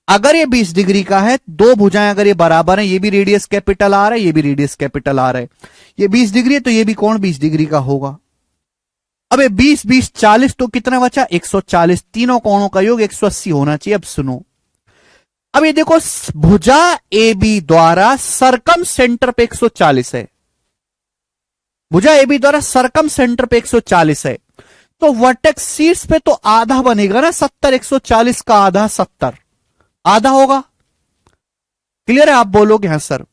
अगर ये 20 डिग्री का है, दो भुजाएं अगर ये बराबर हैं, ये भी रेडियस कैपिटल आर है, ये भी रेडियस कैपिटल आर है, ये 20 डिग्री है तो ये भी कोण 20 डिग्री का होगा। अब 20 20 40, तो कितना बचा? 140, तीनों कोणों का योग 180 होना चाहिए। अब सुनो, अब ये देखो भुजा ए बी द्वारा सरकम सेंटर पे 140 है, भुजा ए बी द्वारा सरकम सेंटर पे 140 है, तो वर्टेक्स शीर्ष पे तो आधा बनेगा ना, 70, 140 का आधा 70, आधा होगा। क्लियर है? आप बोलोगे हाँ सर।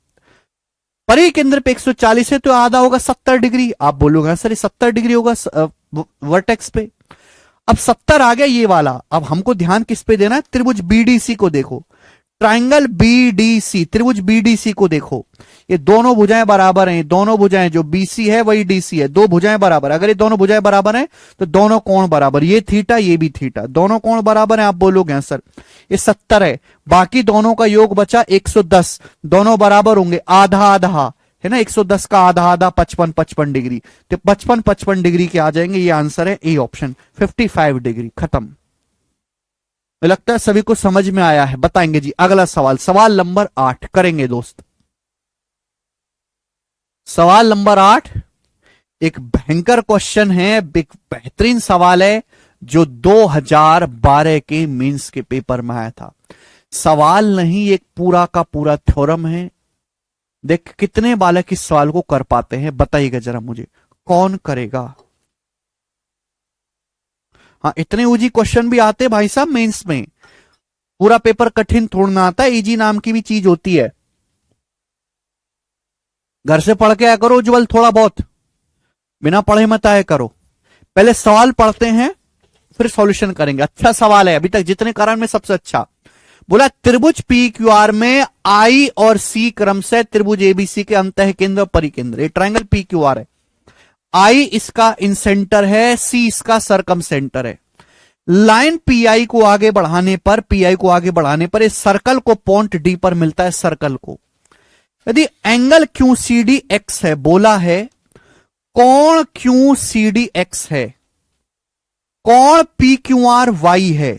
परिकेंद्र पे 140 है तो आधा होगा 70 डिग्री। आप बोलोगे हाँ सर ये 70 डिग्री होगा वर्टेक्स पे। अब 70 आ गया ये वाला। अब हमको ध्यान किस पे देना है? त्रिभुज बीडीसी को देखो, ट्राइंगल बीडीसी, त्रिभुज बीडीसी को देखो। ये दोनों भुजाएं बराबर हैं, दोनों भुजाएं जो बीसी है वही डीसी है, दो भुजाएं बराबर। अगर ये दोनों भुजाएं बराबर हैं तो दोनों कोण बराबर, ये थीटा ये भी थीटा, दोनों कोण बराबर हैं। आप बोलोगे हाँ सर ये 70 है, बाकी दोनों का योग बचा 110, दोनों बराबर होंगे, आधा आधा है ना, 110 का आधा आधा 55 55 डिग्री, तो 55 55 डिग्री के आ जाएंगे। ये आंसर है ए ऑप्शन, 55 डिग्री। खत्म। मुझे लगता है सभी को समझ में आया है। बताएंगे जी अगला सवाल, सवाल नंबर 8 करेंगे दोस्त। सवाल नंबर 8 एक भयंकर क्वेश्चन है, एक बेहतरीन सवाल है जो 2012 के मेंस के पेपर में आया था। सवाल नहीं, एक पूरा का पूरा थ्योरम है। देख कितने बालक इस सवाल को कर पाते हैं, बताइएगा जरा मुझे, कौन करेगा? हाँ इतने ऊजी क्वेश्चन भी आते भाई साहब मेंस में, पूरा पेपर कठिन थोड़ना आता है, इजी नाम की भी चीज होती है। घर से पढ़ के आया करो उज्जवल, थोड़ा बहुत, बिना पढ़े मत आया करो। पहले सवाल पढ़ते हैं फिर सॉल्यूशन करेंगे। अच्छा सवाल है, अभी तक जितने कारण में सबसे अच्छा। बोला त्रिभुज पी क्यू आर में आई और सी क्रम से त्रिभुज एबीसी के अंतः केंद्र और परिकेंद्र। ये ट्रायंगल पी क्यू आर है, आई इसका इंसेंटर है, सी इसका सरकम सेंटर है। लाइन पीआई को आगे बढ़ाने पर, पीआई को आगे बढ़ाने पर इस सर्कल को पॉइंट डी पर मिलता है। सर्कल को यदि angle Q C D X है, बोला है कोण क्यू सी डी एक्स है, कोण पी क्यू आर वाई है,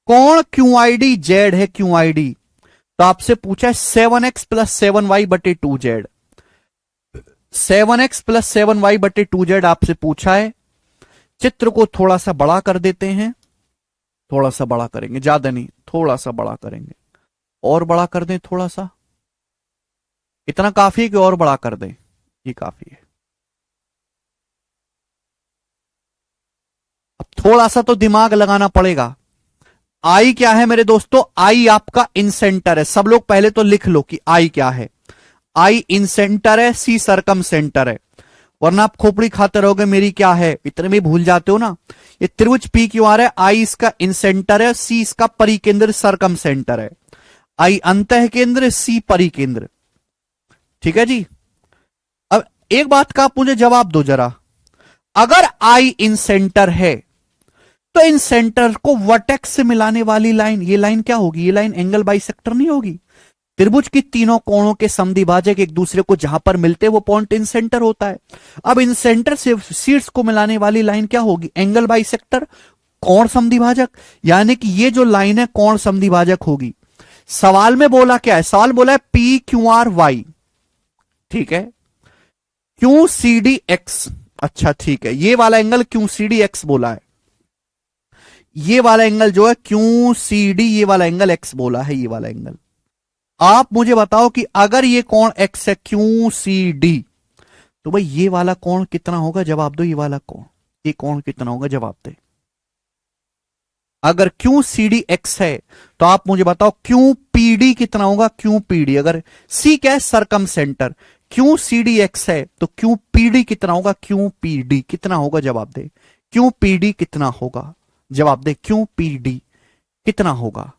कोण क्यू आई डी जेड है, क्यू आई डी। तो आपसे पूछा है 7x प्लस 7y बटे 2z, 7x प्लस 7y बटे 2z आपसे पूछा है। चित्र को थोड़ा सा बड़ा कर देते हैं, थोड़ा सा बड़ा करेंगे, ज्यादा नहीं, थोड़ा सा बड़ा करेंगे, और बड़ा कर दें थोड़ा सा, इतना काफी है कि और बड़ा कर दें? ये काफी है। अब थोड़ा सा तो दिमाग लगाना पड़ेगा। आई क्या है मेरे दोस्तों? आई आपका इंसेंटर है। सब लोग पहले तो लिख लो कि आई क्या है। आई इंसेंटर है, सी सरकम सेंटर है, वरना आप खोपड़ी खाते रहोगे मेरी क्या है, इतने में भूल जाते हो ना। ये त्रिभुज पी क्यू आर है, आई इसका इंसेंटर है, सी इसका परिकेंद्र सरकम सेंटर है, आई अंतः केंद्र, सी परिकेंद्र। ठीक है जी। अब एक बात का आप मुझे जवाब दो जरा, अगर आई इंसेंटर है तो इन सेंटर को वर्टेक्स से मिलाने वाली लाइन, ये लाइन क्या होगी? ये लाइन एंगल बाइसेक्टर नहीं होगी? त्रिभुज की तीनों कोणों के समद्विभाजक एक दूसरे को जहां पर मिलते हैं वो पॉइंट इन सेंटर होता है। अब इन सेंटर से शीर्ष को मिलाने वाली लाइन क्या होगी? एंगल बाइसेक्टर, कोण समद्विभाजक, यानी कि ये जो लाइन है कोण समद्विभाजक होगी। सवाल में बोला क्या है? सवाल बोला है पी क्यू आर वाई, ठीक है, क्यू सी डी एक्स। अच्छा ठीक है, ये वाला angle Q C D X बोला है, ये वाला एंगल जो है क्यू सी डी, ये वाला एंगल एक्स बोला है, ये वाला एंगल। आप मुझे बताओ कि अगर ये कोण एक्स है क्यू सी डी, तो भाई ये वाला कोण कितना होगा? जवाब दो। ये वाला कोण, ये कोण कितना होगा? जवाब दे। अगर क्यू सी डी एक्स है तो आप मुझे बताओ क्यू पी डी कितना होगा? क्यू पी डी, अगर सी क्या है? Circumcentre, Q C D X है तो क्यू पी डी कितना होगा? क्यू पी डी कितना होगा? जवाब दे। क्यू पी डी कितना होगा? जवाब दे। क्यू पी डी कितना होगा?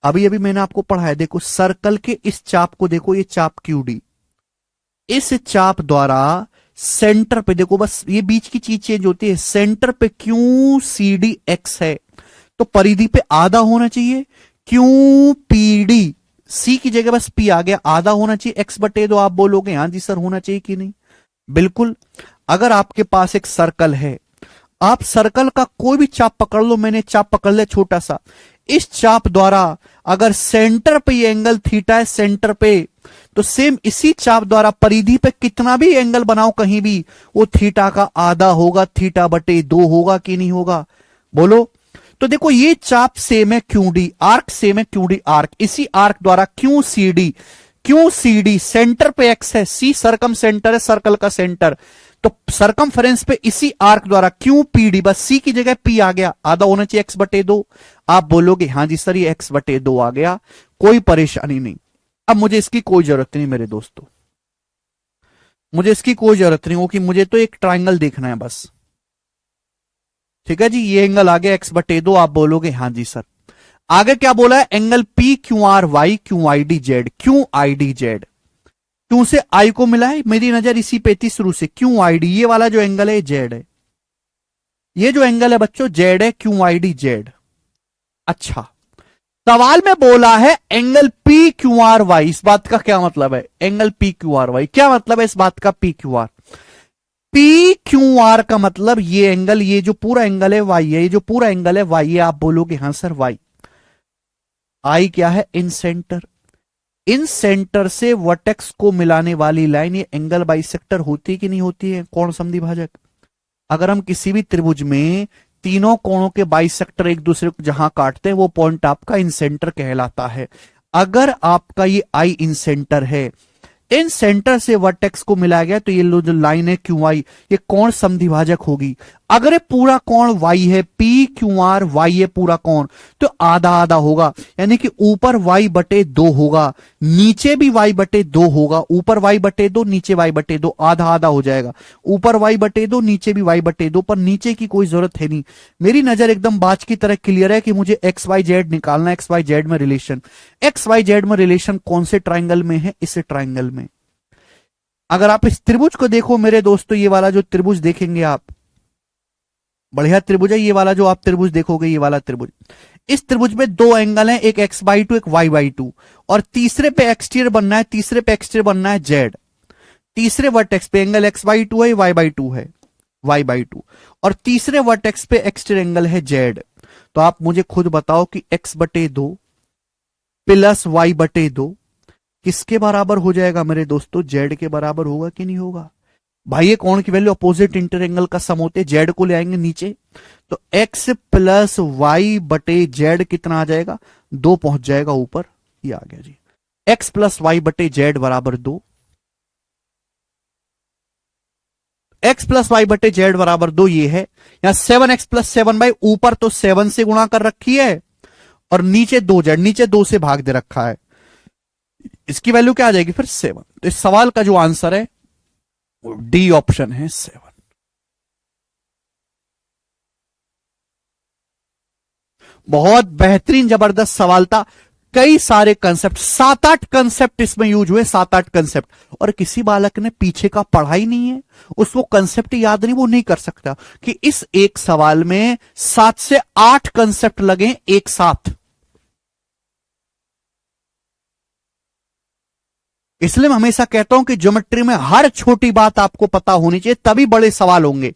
अभी अभी मैंने आपको पढ़ाया, देखो सर्कल के इस चाप को देखो, ये चाप क्यू डी, इस चाप द्वारा सेंटर पे देखो, बस ये बीच की चीज चेंज होती है। सेंटर पे क्यू सी डी एक्स है तो परिधि पे आधा होना चाहिए, क्यू पी डी, सी की जगह बस पी आ गया, आधा होना चाहिए एक्स बटे दो। आप बोलोगे हाँ जी सर होना चाहिए कि नहीं? बिल्कुल। अगर आपके पास एक सर्कल है, आप सर्कल का कोई भी चाप पकड़ लो, मैंने चाप पकड़ लिया छोटा सा, इस चाप द्वारा अगर सेंटर पे ये एंगल थीटा है, सेंटर पे, तो सेम इसी चाप द्वारा परिधि पे कितना भी एंगल बनाओ कहीं भी, वो थीटा का आधा होगा, थीटा बटे 2 होगा कि नहीं होगा? बोलो। तो देखो ये चाप सेम है क्यू डी, आर्क सेम है क्यू डी आर्क, इसी आर्क द्वारा Q C D, Q C D centre पे एक्स है, सी सरकम सेंटर है सर्कल का सेंटर, तो सरकमफेरेंस पे इसी आर्क द्वारा क्यू पी डी, बस सी की जगह पी आ गया, आधा होना चाहिए एक्स बटे दो। आप बोलोगे हाँ जी सर ये एक्स बटे दो आ गया, कोई परेशानी नहीं। अब मुझे इसकी कोई जरूरत नहीं मेरे दोस्तों, मुझे इसकी कोई जरूरत नहीं हो कि मुझे तो एक ट्राइंगल देखना है बस। ठीक है जी, ये एंगल आ गया एक्स बटे दो, आप बोलोगे हाँ जी सर। आगे क्या बोला है, angle P Q R Y Q I D Z, Q I D Z, Q से आई को मिला है, मेरी नजर इसी पे थी शुरू से, क्यू आई डी, ये वाला जो एंगल है जेड है, ये जो एंगल है बच्चों जेड है, क्यू आई डी जेड। अच्छा, सवाल में बोला है angle P Q R Y, इस बात का क्या मतलब है, angle P Q R Y क्या मतलब है इस बात का, P Q R, P Q R का मतलब ये एंगल, ये जो पूरा एंगल है वाई है, ये जो पूरा एंगल है वाई है, आप बोलोगे हाँ सर वाई। आई क्या है, इन सेंटर, इन सेंटर से वर्टेक्स को मिलाने वाली लाइन ये एंगल बाइसेक्टर होती कि नहीं होती है, कोण समद्विभाजक। अगर हम किसी भी त्रिभुज में तीनों कोणों के बाइसेक्टर एक दूसरे को जहां काटते हैं वो पॉइंट आपका इन सेंटर कहलाता है। अगर आपका ये आई इन सेंटर है, इन सेंटर से वर्टेक्स को मिलाया गया तो ये जो लाइन है क्यू आई, ये कोण समद्विभाजक होगी। अगर ये पूरा कोण वाई है, पी क्यू आर वाई है पूरा कोण, तो आधा आधा होगा, यानी कि ऊपर वाई बटे दो होगा, नीचे भी वाई बटे दो होगा, ऊपर वाई बटे दो नीचे वाई बटे दो, आधा आधा हो जाएगा, ऊपर वाई बटे दो नीचे भी वाई बटे दो, पर नीचे की कोई जरूरत है नहीं। मेरी नजर एकदम बाज की तरह क्लियर है कि मुझे एक्स वाई जेड निकालना है, एक्स वाई जेड में रिलेशन, एक्स वाई जेड में रिलेशन कौन से ट्राइंगल में है, इस ट्राइंगल में। अगर आप इस त्रिभुज को देखो मेरे दोस्तों, ये वाला जो त्रिभुज देखेंगे आप, बढ़िया त्रिभुज है ये वाला जो आप त्रिभुज देखोगे, ये वाला त्रिभुज, इस त्रिभुज में दो एंगल हैं, एक एक्स बाई टू एक वाई बाई टू, और तीसरे पे एक्सटीरियर बनना है, तीसरे पे एक्सटीरियर बनना है जेड, तीसरे वर्टेक्स पे एंगल एक्स बाई टू है, वाई बाई टू है, वाई बाई टू, और तीसरे वर्टेक्स पे एक्सटीरियर एंगल है जेड। तो आप मुझे खुद बताओ कि एक्स बटे दो प्लस वाई बटे दो किसके बराबर हो जाएगा मेरे दोस्तों, जेड के बराबर होगा कि नहीं होगा। भाई ये कोण की वैल्यू अपोजिट इंटरएंगल का सम होते, जेड को ले आएंगे नीचे, तो एक्स प्लस वाई बटे जेड कितना आ जाएगा, दो पहुंच जाएगा ऊपर, ये आ गया जी, एक्स प्लस वाई बटे जेड बराबर दो, एक्स प्लस वाई बटे जेड बराबर दो, ये है यहां 7x प्लस 7 बाई, ऊपर तो 7 से गुणा कर रखी है और नीचे दो जेड, नीचे दो से भाग दे रखा है, इसकी वैल्यू क्या आ जाएगी फिर 7। तो इस सवाल का जो आंसर है वो डी ऑप्शन है 7। बहुत बेहतरीन जबरदस्त सवाल था, कई सारे कंसेप्ट, 7-8 कंसेप्ट इसमें यूज हुए, 7-8 कंसेप्ट, और किसी बालक ने पीछे का पढ़ा ही नहीं है, उसको कंसेप्ट याद नहीं, वो नहीं कर सकता कि इस एक सवाल में 7 से 8 कंसेप्ट लगे एक साथ। इसलिए मैं हमेशा कहता हूं कि ज्योमेट्री में हर छोटी बात आपको पता होनी चाहिए, तभी बड़े सवाल होंगे।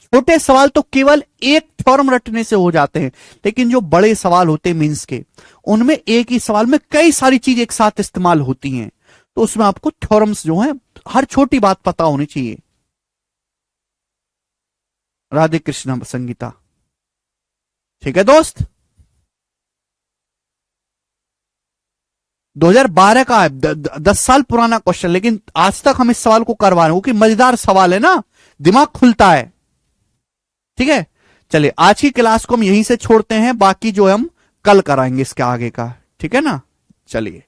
छोटे सवाल तो केवल एक थ्योरम रटने से हो जाते हैं, लेकिन जो बड़े सवाल होते हैं मीन्स के, उनमें एक ही सवाल में कई सारी चीज एक साथ इस्तेमाल होती हैं, तो उसमें आपको थ्योरम्स जो है हर छोटी बात पता होनी चाहिए। राधे कृष्ण संगीता, ठीक है दोस्त। 2012 का है, 10 साल पुराना क्वेश्चन, लेकिन आज तक हम इस सवाल को करवा रहे हैं क्योंकि मजेदार सवाल है ना, दिमाग खुलता है। ठीक है, चलिए आज की क्लास को हम यहीं से छोड़ते हैं, बाकी जो हम कल कराएंगे इसके आगे का, ठीक है ना। चलिए।